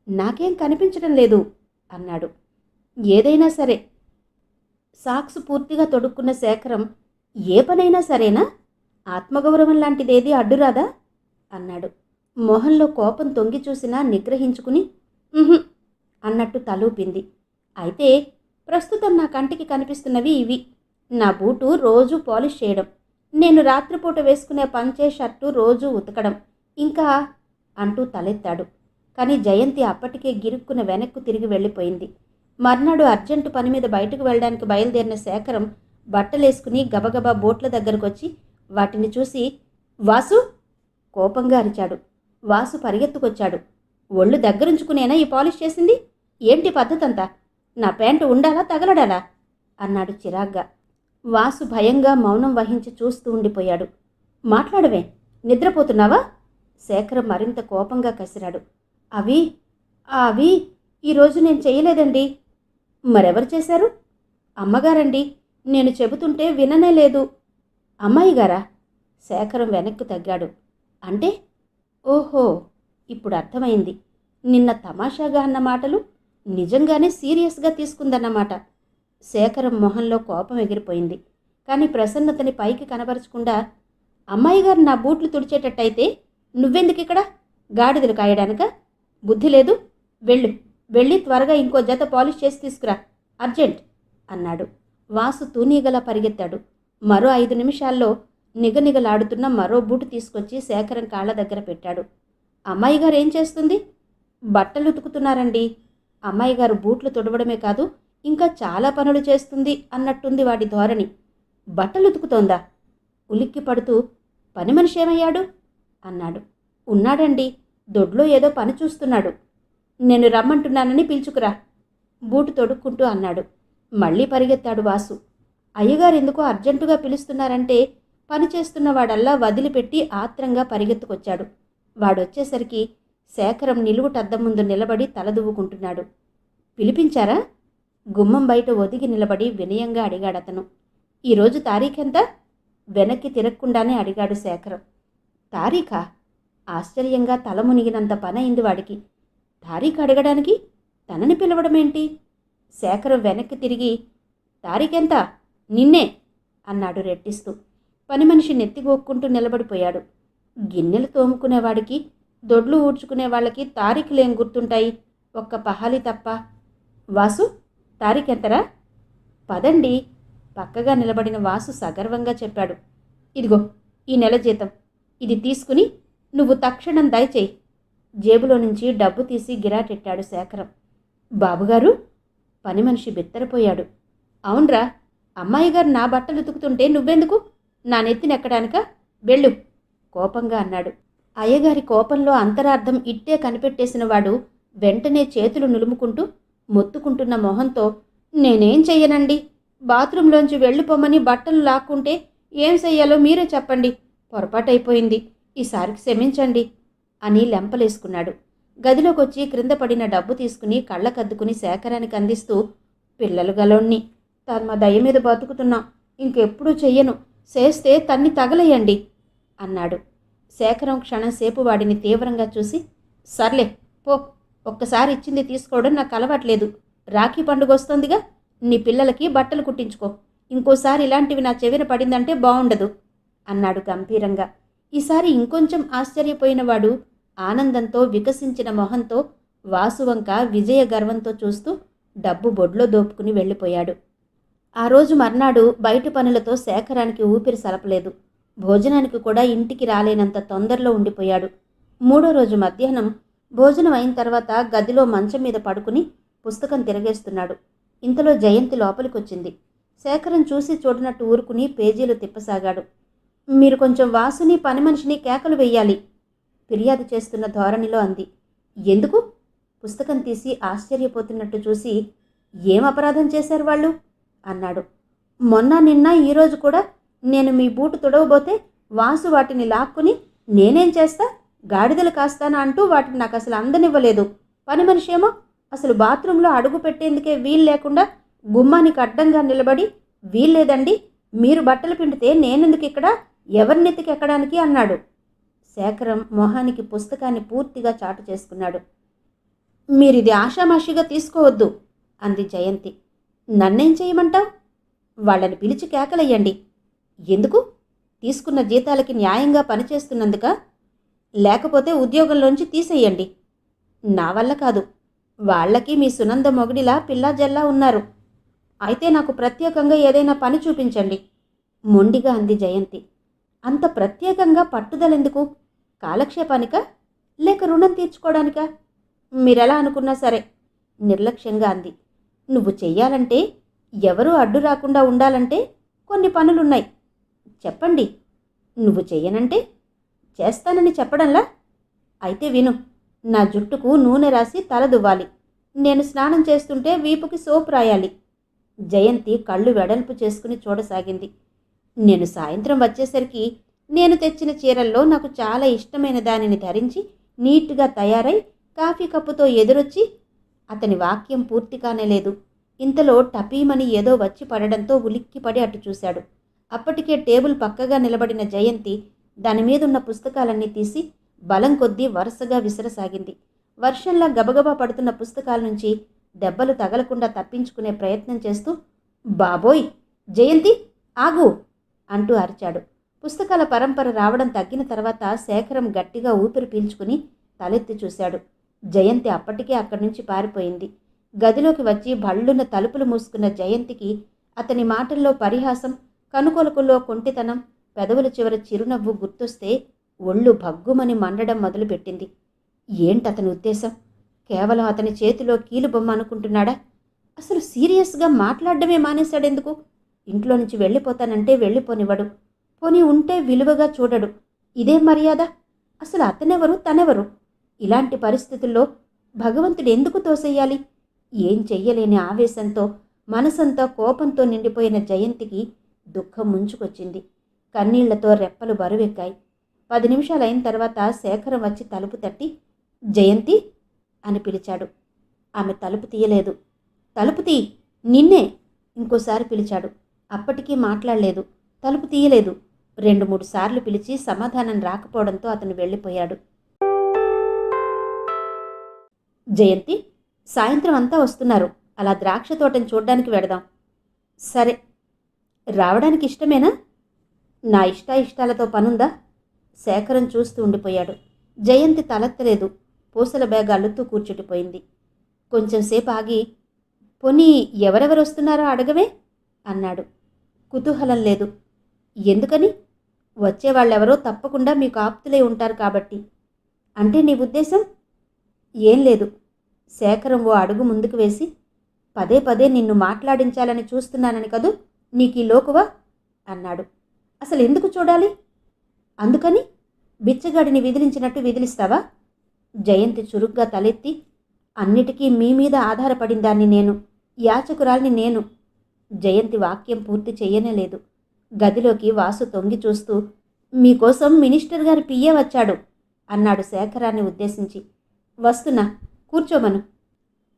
నాకేం కనిపించడం లేదు అన్నాడు. ఏదైనా సరే. సాక్స్ పూర్తిగా తొడుక్కున్న శేఖరం, ఏ పనైనా సరేనా? ఆత్మగౌరవం లాంటిదేది అడ్డురాదా అన్నాడు. మొహంలో కోపం తొంగి చూసినా నిగ్రహించుకుని అన్నట్టు తలూపింది. అయితే ప్రస్తుతం నా కంటికి కనిపిస్తున్నవి ఇవి. నా బూటు రోజు పాలిష్ చేయడం, నేను రాత్రిపూట వేసుకునే పంచే షర్టు రోజు ఉతకడం, ఇంకా అంటూ తలెత్తాడు. కానీ జయంతి అప్పటికే గిరుక్కున వెనక్కు తిరిగి వెళ్ళిపోయింది. మర్నాడు అర్జెంటు పని మీద బయటకు వెళ్ళడానికి బయలుదేరిన శేఖరం బట్టలేసుకుని గబగబా బోట్ల దగ్గరకు వచ్చి వాటిని చూసి, వాసు కోపంగా అరిచాడు. వాసు పరిగెత్తుకొచ్చాడు. ఒళ్ళు దగ్గరుంచుకునేనా ఈ పాలిష్ చేసింది? ఏంటి పద్ధతంతా? నా ప్యాంటు ఉండాలా తగలడాలా అన్నాడు చిరాగ్గా. వాసు భయంగా మౌనం వహించి చూస్తూ ఉండిపోయాడు. మాట్లాడవే, నిద్రపోతున్నావా? శేఖరం మరింత కోపంగా కసిరాడు. అవి ఈరోజు నేను చేయలేదండి. మరెవరు చేశారు? అమ్మగారండి, నేను చెబుతుంటే విననే లేదు. అమ్మాయి గారా? శేఖరం వెనక్కు తగ్గాడు. అంటే? ఓహో, ఇప్పుడు అర్థమైంది. నిన్న తమాషాగా అన్న మాటలు నిజంగానే సీరియస్గా తీసుకుందన్నమాట. శేఖరం మొహంలో కోపం ఎగిరిపోయింది. కానీ ప్రసన్నతని పైకి కనబరచకుండా, అమ్మాయి గారు నా బూట్లు తుడిచేటట్టయితే నువ్వెందుకు ఇక్కడ? గాడిదలు కాయడానిక? బుద్ధి లేదు? వెళ్ళి త్వరగా ఇంకో జత పాలిష్ చేసి తీసుకురా, అర్జెంట్ అన్నాడు. వాసు తూనీగలా పరిగెత్తాడు. మరో 5 నిమిషాల్లో నిగనిగలాడుతున్న మరో బూటు తీసుకొచ్చి శేఖరం కాళ్ళ దగ్గర పెట్టాడు. అమ్మాయి గారు ఏం చేస్తుంది? బట్టలు ఉతుకుతున్నారండి. అమ్మాయి గారు బూట్లు తుడవడమే కాదు, ఇంకా చాలా పనులు చేస్తుంది అన్నట్టుంది వాడి ధోరణి. బట్టలు ఉతుకుతోందా? ఉలిక్కి పడుతూ పని మనిషి ఏమయ్యాడు అన్నాడు. ఉన్నాడండి, దొడ్లో ఏదో పని చూస్తున్నాడు. నేను రమ్మంటున్నానని పిలుచుకురా బూటు తొడుక్కుంటూ అన్నాడు. మళ్ళీ పరిగెత్తాడు వాసు. అయ్యగారు ఎందుకో అర్జెంటుగా పిలుస్తున్నారంటే పని చేస్తున్నవాడల్లా వదిలిపెట్టి ఆత్రంగా పరిగెత్తుకొచ్చాడు. వాడొచ్చేసరికి శేఖరం నిలువుటద్దం ముందు నిలబడి తలదువ్వుకుంటున్నాడు. పిలిపించారా? గుమ్మం బయట ఒదిగి నిలబడి వినయంగా అడిగాడతను. ఈరోజు తారీఖెంత? వెనక్కి తిరగకుండానే అడిగాడు శేఖరం. తారీఖా? ఆశ్చర్యంగా తల మునిగినంత పనయింది వాడికి. తారీఖు అడగడానికి తనని పిలవడమేంటి? శేఖరం వెనక్కి తిరిగి తారీఖెంత? నిన్నే అన్నాడు రెట్టిస్తూ. పని మనిషి నెత్తిగోక్కుంటూ నిలబడిపోయాడు. గిన్నెలు తోముకునేవాడికి, దొడ్లు ఊడ్చుకునే వాళ్ళకి తారీఖులేం గుర్తుంటాయి, ఒక్క పహాలి తప్ప. వాసు, తారీఖెంతరా? పదండి, పక్కగా నిలబడిన వాసు సగర్వంగా చెప్పాడు. ఇదిగో ఈ నెల జీతం, ఇది తీసుకుని నువ్వు తక్షణం దయచేయి. జేబులో నుంచి డబ్బు తీసి గిరాటెట్టాడు శేఖరం. బాబుగారు? పని మనిషి బిత్తరపోయాడు. అవునరా, అమ్మాయి గారు నా బట్టలు ఉతుకుతుంటే నువ్వెందుకు నా నెత్తినెక్కడానిక? వెళ్ళు కోపంగా అన్నాడు. అయ్యగారి కోపంలో అంతరార్థం ఇట్టే కనిపెట్టేసిన వాడు వెంటనే చేతులు నులుముకుంటూ మొత్తుకుంటున్న మొహంతో నేనేం చెయ్యనండి, బాత్రూంలోంచి వెళ్ళిపోమని బట్టలు లాక్కుంటే ఏం చెయ్యాలో మీరే చెప్పండి, పొరపాటైపోయింది, ఈసారికి క్షమించండి అని లెంపలేసుకున్నాడు. గదిలోకొచ్చి క్రింద పడిన డబ్బు తీసుకుని కళ్ళకద్దుకుని శేఖరానికి అందిస్తూ పిల్లలు గలోణ్ణి, తమ దయ మీద బతుకుతున్నా, ఇంకెప్పుడూ చెయ్యను, చేస్తే తన్ని తగలేయండి అన్నాడు. శేఖరం క్షణంసేపు వాడిని తీవ్రంగా చూసి సర్లే పో, ఒక్కసారి ఇచ్చింది తీసుకోవడం నాకు అలవాట్లేదు, రాఖీ పండుగ వస్తోందిగా, నీ పిల్లలకి బట్టలు కుట్టించుకో, ఇంకోసారి ఇలాంటివి నా చెవిన పడిందంటే బాగుండదు అన్నాడు గంభీరంగా. ఈసారి ఇంకొంచెం ఆశ్చర్యపోయినవాడు ఆనందంతో వికసించిన మొహంతో వాసువంక విజయ గర్వంతో చూస్తూ డబ్బు బొడ్లో దోపుకుని వెళ్ళిపోయాడు. ఆ రోజు మర్నాడు బయట పనులతో శేఖరానికి ఊపిరి సలపలేదు. భోజనానికి కూడా ఇంటికి రాలేనంత తొందరలో ఉండిపోయాడు. మూడో రోజు మధ్యాహ్నం భోజనం అయిన తర్వాత గదిలో మంచం మీద పడుకుని పుస్తకం తిరగేస్తున్నాడు. ఇంతలో జయంతి లోపలికొచ్చింది. శేఖరం చూసి చూడనట్టు ఊరుకుని పేజీలు తిప్పసాగాడు. మీరు కొంచెం వాసుని పని మనిషిని కేకలు వెయ్యాలి ఫిర్యాదు చేస్తున్న ధోరణిలో అంది. ఎందుకు? పుస్తకం తీసి ఆశ్చర్యపోతున్నట్టు చూసి ఏం అపరాధం చేశారు వాళ్ళు అన్నాడు. మొన్న నిన్న ఈరోజు కూడా నేను మీ బూటు తుడవబోతే వాసు వాటిని లాక్కుని నేనేం చేస్తా, గాడిదలు కాస్తానా అంటూ వాటిని నాకు అసలు అందనివ్వలేదు. పని మనిషి ఏమో అసలు బాత్రూంలో అడుగు పెట్టేందుకే వీలు లేకుండా గుమ్మానికి అడ్డంగా నిలబడి వీల్లేదండి, మీరు బట్టలు పిండితే నేనెందుకు ఇక్కడ, ఎవరినెత్తికి ఎక్కడానికి అన్నాడు. శేఖరం మొహానికి పుస్తకాన్ని పూర్తిగా చాటు చేసుకున్నాడు. మీరిది ఆషామాషిగా తీసుకోవద్దు అంది జయంతి. నన్నేం చేయమంటావు? వాళ్ళని పిలిచి కేకలయ్యండి. ఎందుకు? తీసుకున్న జీతాలకి న్యాయంగా పనిచేస్తున్నందుక? లేకపోతే ఉద్యోగంలోంచి తీసేయండి. నా వల్ల కాదు, వాళ్ళకి మీ సునంద మొగుడిలా పిల్లాజల్లా ఉన్నారు. అయితే నాకు ప్రత్యేకంగా ఏదైనా పని చూపించండి మొండిగా అంది జయంతి. అంత ప్రత్యేకంగా పట్టుదలెందుకు? కాలక్షేపానికా లేక రుణం తీర్చుకోవడానికా? మీరెలా అనుకున్నా సరే నిర్లక్ష్యంగా అంది. నువ్వు చెయ్యాలంటే, ఎవరూ అడ్డు రాకుండా ఉండాలంటే కొన్ని పనులున్నాయి, చెప్పండి. నువ్వు చెయ్యనంటే చేస్తానని చెప్పడంలా? అయితే విను. నా జుట్టుకు నూనె రాసి తల దువ్వాలి, నేను స్నానం చేస్తుంటే వీపుకి సోపు రాయాలి. జయంతి కళ్ళు వెడల్పు చేసుకుని చూడసాగింది. నేను సాయంత్రం వచ్చేసరికి నేను తెచ్చిన చీరల్లో నాకు చాలా ఇష్టమైన దానిని ధరించి నీట్గా తయారై కాఫీ కప్పుతో ఎదురొచ్చి. అతని వాక్యం పూర్తి కానేలేదు. ఇంతలో టపీమని ఏదో వచ్చి పడడంతో ఉలిక్కిపడి అటు చూశాడు. అప్పటికే టేబుల్ పక్కగా నిలబడిన జయంతి దానిమీదున్న పుస్తకాలన్నీ తీసి బలం కొద్దీ వరుసగా విసరసాగింది. వర్షంలా గబగబా పడుతున్న పుస్తకాల నుంచి దెబ్బలు తగలకుండా తప్పించుకునే ప్రయత్నం చేస్తూ బాబోయ్ జయంతి ఆగు అంటూ అరిచాడు. పుస్తకాల పరంపర రావడం తగ్గిన తర్వాత శేఖరం గట్టిగా ఊపిరి పీల్చుకుని తలెత్తి చూశాడు. జయంతి అప్పటికే అక్కడి నుంచి పారిపోయింది. గదిలోకి వచ్చి భళ్ళున్న తలుపులు మూసుకున్న జయంతికి అతని మాటల్లో పరిహాసం, కనుకొలకుల్లో కొంటితనం, పెదవుల చివర చిరునవ్వు గుర్తొస్తే ఒళ్ళు భగ్గుమని మండడం మొదలుపెట్టింది. ఏంటతని ఉద్దేశం? కేవలం అతని చేతిలో కీలుబొమ్మ అనుకుంటున్నాడా? అసలు సీరియస్గా మాట్లాడడమే మానేశాడెందుకు? ఇంట్లో నుంచి వెళ్ళిపోతానంటే వెళ్ళిపోనివ్వడు. పోనీ ఉంటే విలువగా చూడడు. ఇదే మర్యాద? అసలు అతనెవరు, తనెవరు? ఇలాంటి పరిస్థితుల్లో భగవంతుడు ఎందుకు తోసెయ్యాలి? ఏం చెయ్యలేని ఆవేశంతో, మనసంతా కోపంతో నిండిపోయిన జయంతికి దుఃఖం ముంచుకొచ్చింది. కన్నీళ్లతో రెప్పలు బరువెక్కాయి. 10 నిమిషాలైన తర్వాత శేఖరం వచ్చి తలుపు తట్టి, జయంతి అని పిలిచాడు. ఆమె తలుపు తీయలేదు. తలుపు తీ, నిన్నే ఇంకోసారి పిలిచాడు. అప్పటికీ మాట్లాడలేదు. తలుపు తీయలేదు. 2-3 సార్లు పిలిచి సమాధానం రాకపోవడంతో అతను వెళ్ళిపోయాడు. జయంతి, సాయంత్రం అంతా వస్తున్నారు. అలా ద్రాక్ష తోటని చూడ్డానికి వెడదాం. సరే, రావడానికి ఇష్టమేనా? నా ఇష్టాయిష్టాలతో పనుందా? శేఖరం చూస్తూ ఉండిపోయాడు. జయంతి తలెత్తలేదు. పూసల బ్యాగ్ అల్లుతూ కూర్చుండిపోయింది. కొంచెంసేపు ఆగి, పోనీ ఎవరెవరు వస్తున్నారో అడగవే అన్నాడు. కుతూహలం లేదు. ఎందుకని? వచ్చేవాళ్ళెవరో తప్పకుండా మీకు ఆప్తులై ఉంటారు కాబట్టి. అంటే నీ ఉద్దేశం? ఏం లేదు. శేఖరం ఓ అడుగు ముందుకు వేసి, పదే పదే నిన్ను మాట్లాడించాలని చూస్తున్నానని కదూ నీకీ లోకువా అన్నాడు. అసలు ఎందుకు చూడాలి? అందుకని బిచ్చగాడిని విదిలించినట్టు విదిలిస్తావా? జయంతి చురుగ్గా తలెత్తి, అన్నిటికీ మీ మీద ఆధారపడిందాన్ని నేను, యాచకురాల్ని నేను. జయంతి వాక్యం పూర్తి చెయ్యనేలేదు. గదిలోకి వాసు తొంగి చూస్తూ, మీకోసం మినిస్టర్ గారి పియ్య వచ్చాడు అన్నాడు శేఖరాన్ని ఉద్దేశించి. వస్తున్నా, కూర్చోమను.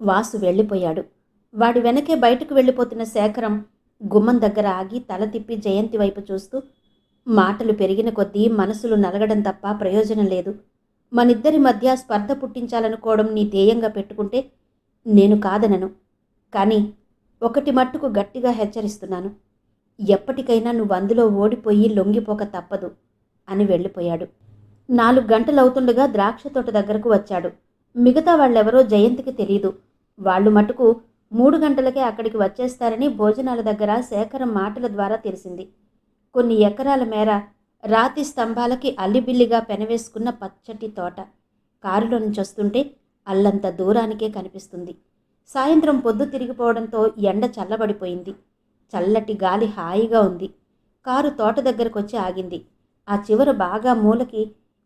వాసు వెళ్ళిపోయాడు. వాడి వెనకే బయటకు వెళ్ళిపోతున్న శేఖరం గుమ్మం దగ్గర ఆగి తల తిప్పి జయంతి వైపు చూస్తూ, మాటలు పెరిగిన కొద్దీ మనసులు నలగడం తప్ప ప్రయోజనం లేదు. మనిద్దరి మధ్య స్పర్ధ పుట్టించాలనుకోవడం నీ ధ్యేయంగా పెట్టుకుంటే నేను కాదనను. కానీ ఒకటి మట్టుకు గట్టిగా హెచ్చరిస్తున్నాను. ఎప్పటికైనా నువ్వు అందులో ఓడిపోయి లొంగిపోక తప్పదు అని వెళ్ళిపోయాడు. 4 గంటలవుతుండగా ద్రాక్ష తోట దగ్గరకు వచ్చాడు. మిగతా వాళ్ళెవరో జయంతికి తెలీదు. వాళ్ళు మటుకు 3 గంటలకే అక్కడికి వచ్చేస్తారని భోజనాల దగ్గర శేఖరం మాటల ద్వారా తెలిసింది. కొన్ని ఎకరాల మేర రాతి స్తంభాలకి అల్లిబిల్లిగా పెనవేసుకున్న పచ్చటి తోట కారులో నుంచి వస్తుంటే అల్లంత దూరానికే కనిపిస్తుంది. సాయంత్రం పొద్దు తిరిగిపోవడంతో ఎండ చల్లబడిపోయింది. చల్లటి గాలి హాయిగా ఉంది. కారు తోట దగ్గరకొచ్చి ఆగింది. ఆ చివర బాగా మూలకి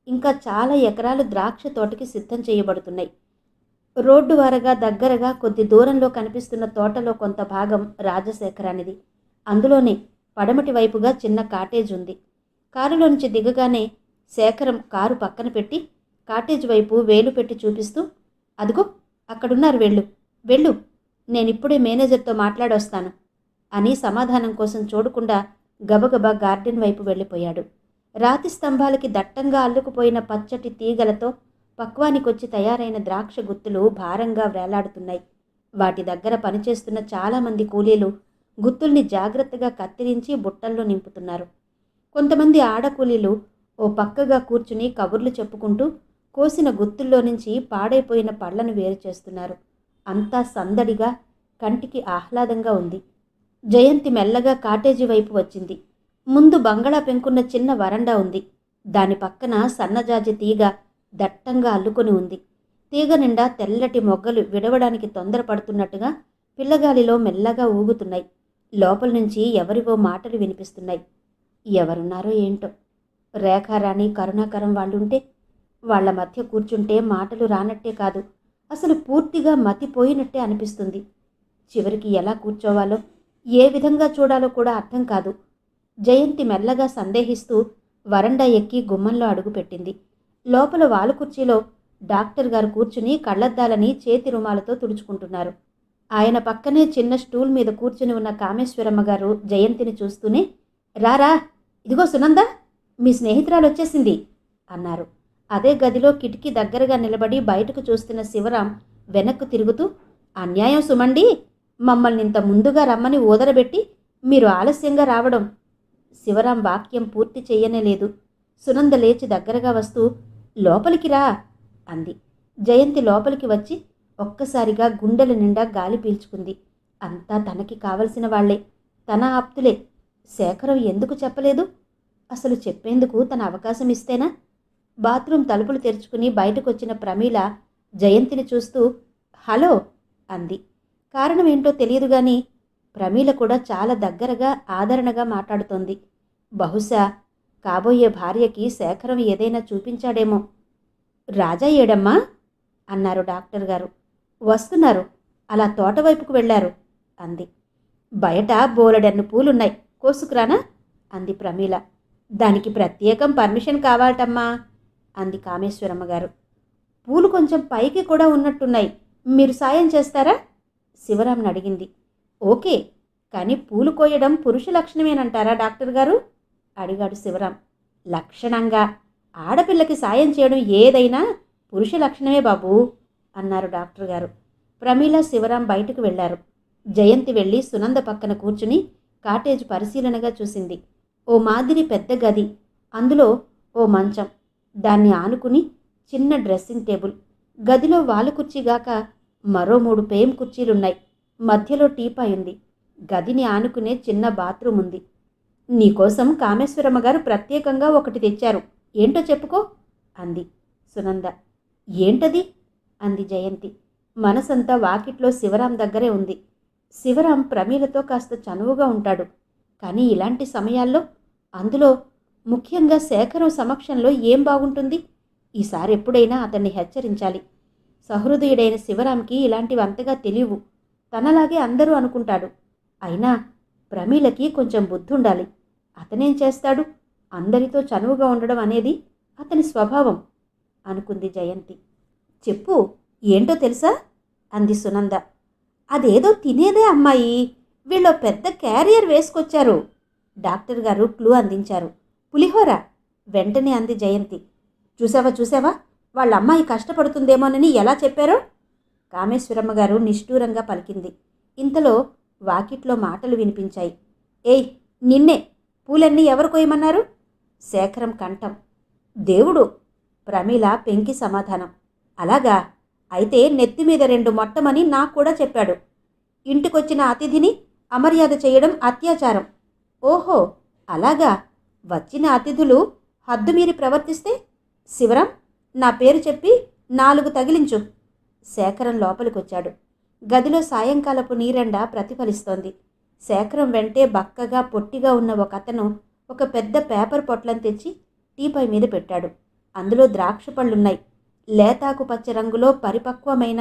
ఇంకా చాలా ఎకరాలు ద్రాక్ష తోటకి సిద్ధం చేయబడుతున్నాయి. రోడ్డు వారగా దగ్గరగా కొద్ది దూరంలో కనిపిస్తున్న తోటలో కొంత భాగం రాజశేఖరానిది. అందులోనే పడమటి వైపుగా చిన్న కాటేజ్ ఉంది. కారులోంచి దిగగానే శేఖరం కారు పక్కన పెట్టి కాటేజ్ వైపు వేలు పెట్టి చూపిస్తూ, అదిగో అక్కడున్నారు, వెళ్ళు వెళ్ళు, నేనిప్పుడే మేనేజర్తో మాట్లాడొస్తాను అని సమాధానం కోసం చూడకుండా గబగబా గార్డెన్ వైపు వెళ్ళిపోయాడు. రాతి స్తంభాలకి దట్టంగా అల్లుకుపోయిన పచ్చటి తీగలతో పక్వానికొచ్చి తయారైన ద్రాక్ష గుత్తులు భారంగా వేలాడుతున్నాయి. వాటి దగ్గర పనిచేస్తున్న చాలామంది కూలీలు గుత్తుల్ని జాగ్రత్తగా కత్తిరించి బుట్టల్లో నింపుతున్నారు. కొంతమంది ఆడకూలీలు ఓ పక్కగా కూర్చుని కబుర్లు చెప్పుకుంటూ కోసిన గుత్తుల్లో నుంచి పాడైపోయిన పళ్లను వేరు చేస్తున్నారు. అంతా సందడిగా, కంటికి ఆహ్లాదంగా ఉంది. జయంతి మెల్లగా కాటేజీ వైపు వచ్చింది. ముందు బంగళా పెంకున్న చిన్న వరండా ఉంది. దాని పక్కన సన్నజాజి తీగ దట్టంగా అల్లుకొని ఉంది. తీగ నిండా తెల్లటి మొగ్గలు విడవడానికి తొందరపడుతున్నట్టుగా పిల్లగాలిలో మెల్లగా ఊగుతున్నాయి. లోపల నుంచి ఎవరివో మాటలు వినిపిస్తున్నాయి. ఎవరున్నారో ఏంటో. రేఖారాణి, కరుణాకరం వాళ్ళుంటే వాళ్ల మధ్య కూర్చుంటే మాటలు రానట్టే కాదు, అసలు పూర్తిగా మతిపోయినట్టే అనిపిస్తుంది. చివరికి ఎలా కూర్చోవాలో, ఏ విధంగా చూడాలో కూడా అర్థం కాదు. జయంతి మెల్లగా సందేహిస్తూ వరండా ఎక్కి గుమ్మంలో అడుగుపెట్టింది. లోపల వాలు కుర్చీలో డాక్టర్ గారు కూర్చుని కళ్లద్దాలని చేతి రుమాలతో తుడుచుకుంటున్నారు. ఆయన పక్కనే చిన్న స్టూల్ మీద కూర్చుని ఉన్న కామేశ్వరమ్మ గారు జయంతిని చూస్తూనే, రారా, ఇదిగో సునంద, మీ స్నేహితురాలు వచ్చేసింది అన్నారు. అదే గదిలో కిటికీ దగ్గరగా నిలబడి బయటకు చూస్తున్న శివరాం వెనక్కు తిరుగుతూ, అన్యాయం సుమండి, మమ్మల్ని ఇంత ముందుగా రమ్మని ఊదరబెట్టి మీరు ఆలస్యంగా రావడం. శివరాం వాక్యం పూర్తి చెయ్యనే లేదు. సునంద లేచి దగ్గరగా వస్తూ, లోపలికి రా అంది. జయంతి లోపలికి వచ్చి ఒక్కసారిగా గుండెల నిండా గాలి పీల్చుకుంది. అంతా తనకి కావలసిన వాళ్లే, తన ఆప్తులే. శేఖరం ఎందుకు చెప్పలేదు? అసలు చెప్పేందుకు తన అవకాశం ఇస్తేనా? బాత్రూం తలుపులు తెరుచుకుని బయటకొచ్చిన ప్రమీల జయంతిని చూస్తూ హలో అంది. కారణం ఏంటో తెలియదు గాని ప్రమీల కూడా చాలా దగ్గరగా ఆదరణగా మాట్లాడుతోంది. బహుశా కాబోయే భార్యకి శేఖరం ఏదైనా చూపించాడేమో. రాజా ఏడమ్మా అన్నారు డాక్టర్ గారు. వస్తున్నారు, అలా తోటవైపుకు వెళ్లారు అంది. బయట బోలెడన్ని పూలున్నాయి, కోసుకురానా అంది ప్రమీల. దానికి ప్రత్యేకం పర్మిషన్ కావాలటమ్మా అంది కామేశ్వరమ్మ గారు. పూలు కొంచెం పైకి కూడా ఉన్నట్టున్నాయి, మీరు సాయం చేస్తారా శివరాంని అడిగింది. ఓకే, కానీ పూలు కోయడం పురుష లక్షణమేనంటారా డాక్టర్ గారు అడిగాడు శివరాం. లక్షణంగా ఆడపిల్లకి సాయం చేయడం ఏదైనా పురుష లక్షణమే బాబూ అన్నారు డాక్టర్ గారు. ప్రమీల శివరాం బయటకు వెళ్లారు. జయంతి వెళ్ళి సునంద పక్కన కూర్చుని కాటేజ్ పరిశీలనగా చూసింది. ఓ మాదిరి పెద్ద గది, అందులో ఓ మంచం, దాన్ని ఆనుకుని చిన్న డ్రెస్సింగ్ టేబుల్, గదిలో వాలు కుర్చీగాక మరో 3 పేం కుర్చీలున్నాయి. మధ్యలో టీపాయ్ ఉంది. గదిని ఆనుకునే చిన్న బాత్రూమ్ ఉంది. నీకోసం కామేశ్వరమ్మ గారు ప్రత్యేకంగా ఒకటి తెచ్చారు, ఏంటో చెప్పుకో అంది సునంద. ఏంటది అంది జయంతి. మనసంతా వాకిట్లో శివరాం దగ్గరే ఉంది. శివరాం ప్రమీలతో కాస్త చనువుగా ఉంటాడు, కానీ ఇలాంటి సమయాల్లో, అందులో ముఖ్యంగా శేఖరం సమక్షంలో ఏం బాగుంటుంది? ఈసారి ఎప్పుడైనా అతన్ని హెచ్చరించాలి. సహృదయుడైన శివరాంకి ఇలాంటివి అంతగా తెలియవు, తనలాగే అందరూ అనుకుంటాడు. అయినా ప్రమీలకి కొంచెం బుద్ధుండాలి. అతనేం చేస్తాడు? అందరితో చనువుగా ఉండడం అనేది అతని స్వభావం అనుకుంది జయంతి. చెప్పు, ఏంటో తెలుసా అంది సునంద. అదేదో తినేదే అమ్మాయి, వీళ్ళో పెద్ద క్యారియర్ వేసుకొచ్చారు డాక్టర్ గారు క్లూ అందించారు. పులిహోర వెంటనే అంది జయంతి. చూసావా, వాళ్ళ అమ్మాయి కష్టపడుతుందేమోనని ఎలా చెప్పారో కామేశ్వరమ్మ గారు నిష్ఠూరంగా పలికింది. ఇంతలో వాకిట్లో మాటలు వినిపించాయి. ఏయ్, నిన్నే, పూలన్నీ ఎవరు కోయమన్నారు? శేఖరం కంఠం. దేవుడు. ప్రమీల పెంకి సమాధానం. అలాగా, అయితే నెత్తిమీద 2 మొట్టమని నాకు కూడా చెప్పాడు. ఇంటికొచ్చిన అతిథిని అమర్యాద చేయడం అత్యాచారం. ఓహో అలాగా, వచ్చిన అతిథులు హద్దుమీరి ప్రవర్తిస్తే? శివరాం, నా పేరు చెప్పి 4 తగిలించు. శేఖరం లోపలికొచ్చాడు. గదిలో సాయంకాలపు నీరెండ ప్రతిఫలిస్తోంది. శేఖరం వెంటే బక్కగా పొట్టిగా ఉన్న ఒకతను ఒక పెద్ద పేపర్ పొట్లం తెచ్చి టీపాయ్ మీద పెట్టాడు. అందులో ద్రాక్ష పళ్ళున్నాయి. లేతాకు పచ్చ రంగులో పరిపక్వమైన,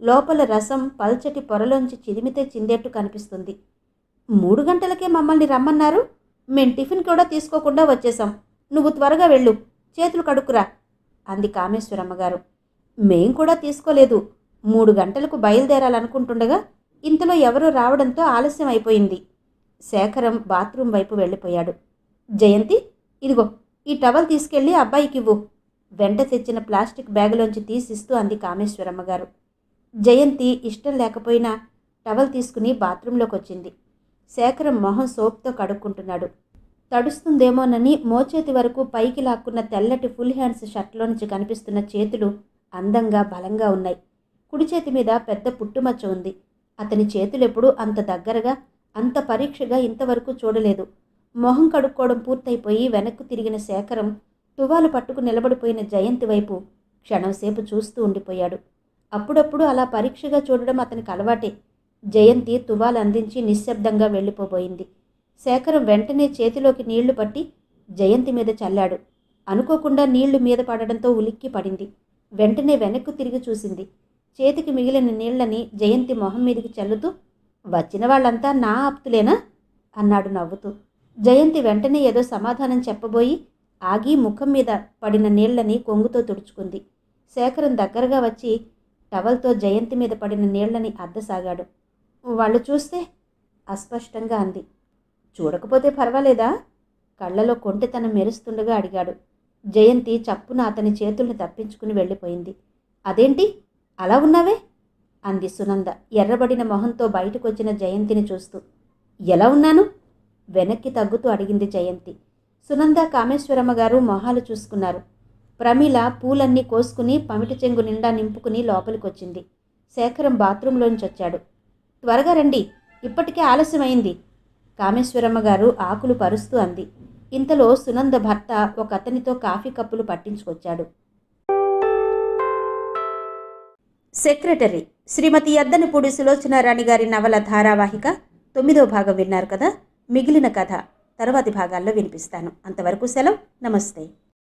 లోపల రసం పల్చటి పొరలోంచి చిదిమితే చిందేట్టు కనిపిస్తుంది. 3 గంటలకే మమ్మల్ని రమ్మన్నారు, మేం టిఫిన్ కూడా తీసుకోకుండా వచ్చేశాం. నువ్వు త్వరగా వెళ్ళు, చేతులు కడుక్కురా అంది కామేశ్వరమ్మ గారు. మేం కూడా తీసుకోలేదు. 3 గంటలకు బయలుదేరాలనుకుంటుండగా ఇంతలో ఎవరో రావడంతో ఆలస్యం అయిపోయింది. శేఖరం బాత్రూం వైపు వెళ్ళిపోయాడు. జయంతి, ఇదిగో ఈ టవల్ తీసుకెళ్ళి అబ్బాయికివ్వు వెంట తెచ్చిన ప్లాస్టిక్ బ్యాగులోంచి తీసిస్తూ అంది కామేశ్వరమ్మ గారు. జయంతి ఇష్టం లేకపోయినా టవల్ తీసుకుని బాత్రూంలోకి వచ్చింది. శేఖరం మొహం సోప్తో కడుక్కుంటున్నాడు. తడుస్తుందేమోనని మోచేతి వరకు పైకి లాక్కున్న తెల్లటి ఫుల్ హ్యాండ్స్ షర్ట్లోంచి కనిపిస్తున్న చేతులు అందంగా బలంగా ఉన్నాయి. కుడి చేతి మీద పెద్ద పుట్టుమచ్చ ఉంది. అతని చేతులెప్పుడూ అంత దగ్గరగా, అంత పరీక్షగా ఇంతవరకు చూడలేదు. మొహం కడుక్కోవడం పూర్తయిపోయి వెనక్కు తిరిగిన శేఖరం తువాలు పట్టుకు నిలబడిపోయిన జయంతి వైపు క్షణంసేపు చూస్తూ ఉండిపోయాడు. అప్పుడప్పుడు అలా పరీక్షగా చూడడం అతనికి అలవాటే. జయంతి తువాలు అందించి నిశ్శబ్దంగా వెళ్ళిపోబోయింది. శేఖరం వెంటనే చేతిలోకి నీళ్లు పట్టి జయంతి మీద చల్లాడు. అనుకోకుండా నీళ్లు మీద పడడంతో ఉలిక్కి పడింది. వెంటనే వెనక్కు తిరిగి చూసింది. చేతికి మిగిలిన నీళ్లని జయంతి మొహం మీదకి చల్లుతూ, వచ్చిన వాళ్ళంతా నా ఆప్తులేనా అన్నాడు నవ్వుతూ. జయంతి వెంటనే ఏదో సమాధానం చెప్పబోయి ఆగి ముఖం మీద పడిన నీళ్లని కొంగుతో తుడుచుకుంది. శేఖరం దగ్గరగా వచ్చి టవల్తో జయంతి మీద పడిన నీళ్లని అద్దసాగాడు. వాళ్ళు చూస్తే అస్పష్టంగా అంది. చూడకపోతే పర్వాలేదా కళ్ళలో కొంటెతనం మెరుస్తుండగా అడిగాడు. జయంతి చప్పున అతని చేతుల్ని తప్పించుకుని వెళ్ళిపోయింది. అదేంటి అలా ఉన్నావే అంది సునంద ఎర్రబడిన మొహంతో బయటకొచ్చిన జయంతిని చూస్తూ. ఎలా ఉన్నాను వెనక్కి తగ్గుతూ అడిగింది జయంతి. సునంద కామేశ్వరమ్మ గారు మొహాలు చూసుకున్నారు. ప్రమీల పూలన్నీ కోసుకుని పమిటి చెంగు నిండా నింపుకుని లోపలికొచ్చింది. శేఖరం బాత్రూంలోంచి వచ్చాడు. త్వరగా రండి, ఇప్పటికే ఆలస్యమైంది కామేశ్వరమ్మ గారు ఆకులు పరుస్తూ అంది. ఇంతలో సునంద భర్త ఒక అతనితో కాఫీ కప్పులు పట్టించుకొచ్చాడు. సెక్రటరీ శ్రీమతి యద్దనపూడి సులోచనారాణి గారి నవల ధారావాహిక 9వ భాగం విన్నారు కదా. మిగిలిన కథ తర్వాతి భాగాల్లో వినిపిస్తాను. అంతవరకు సెలవు. నమస్తే.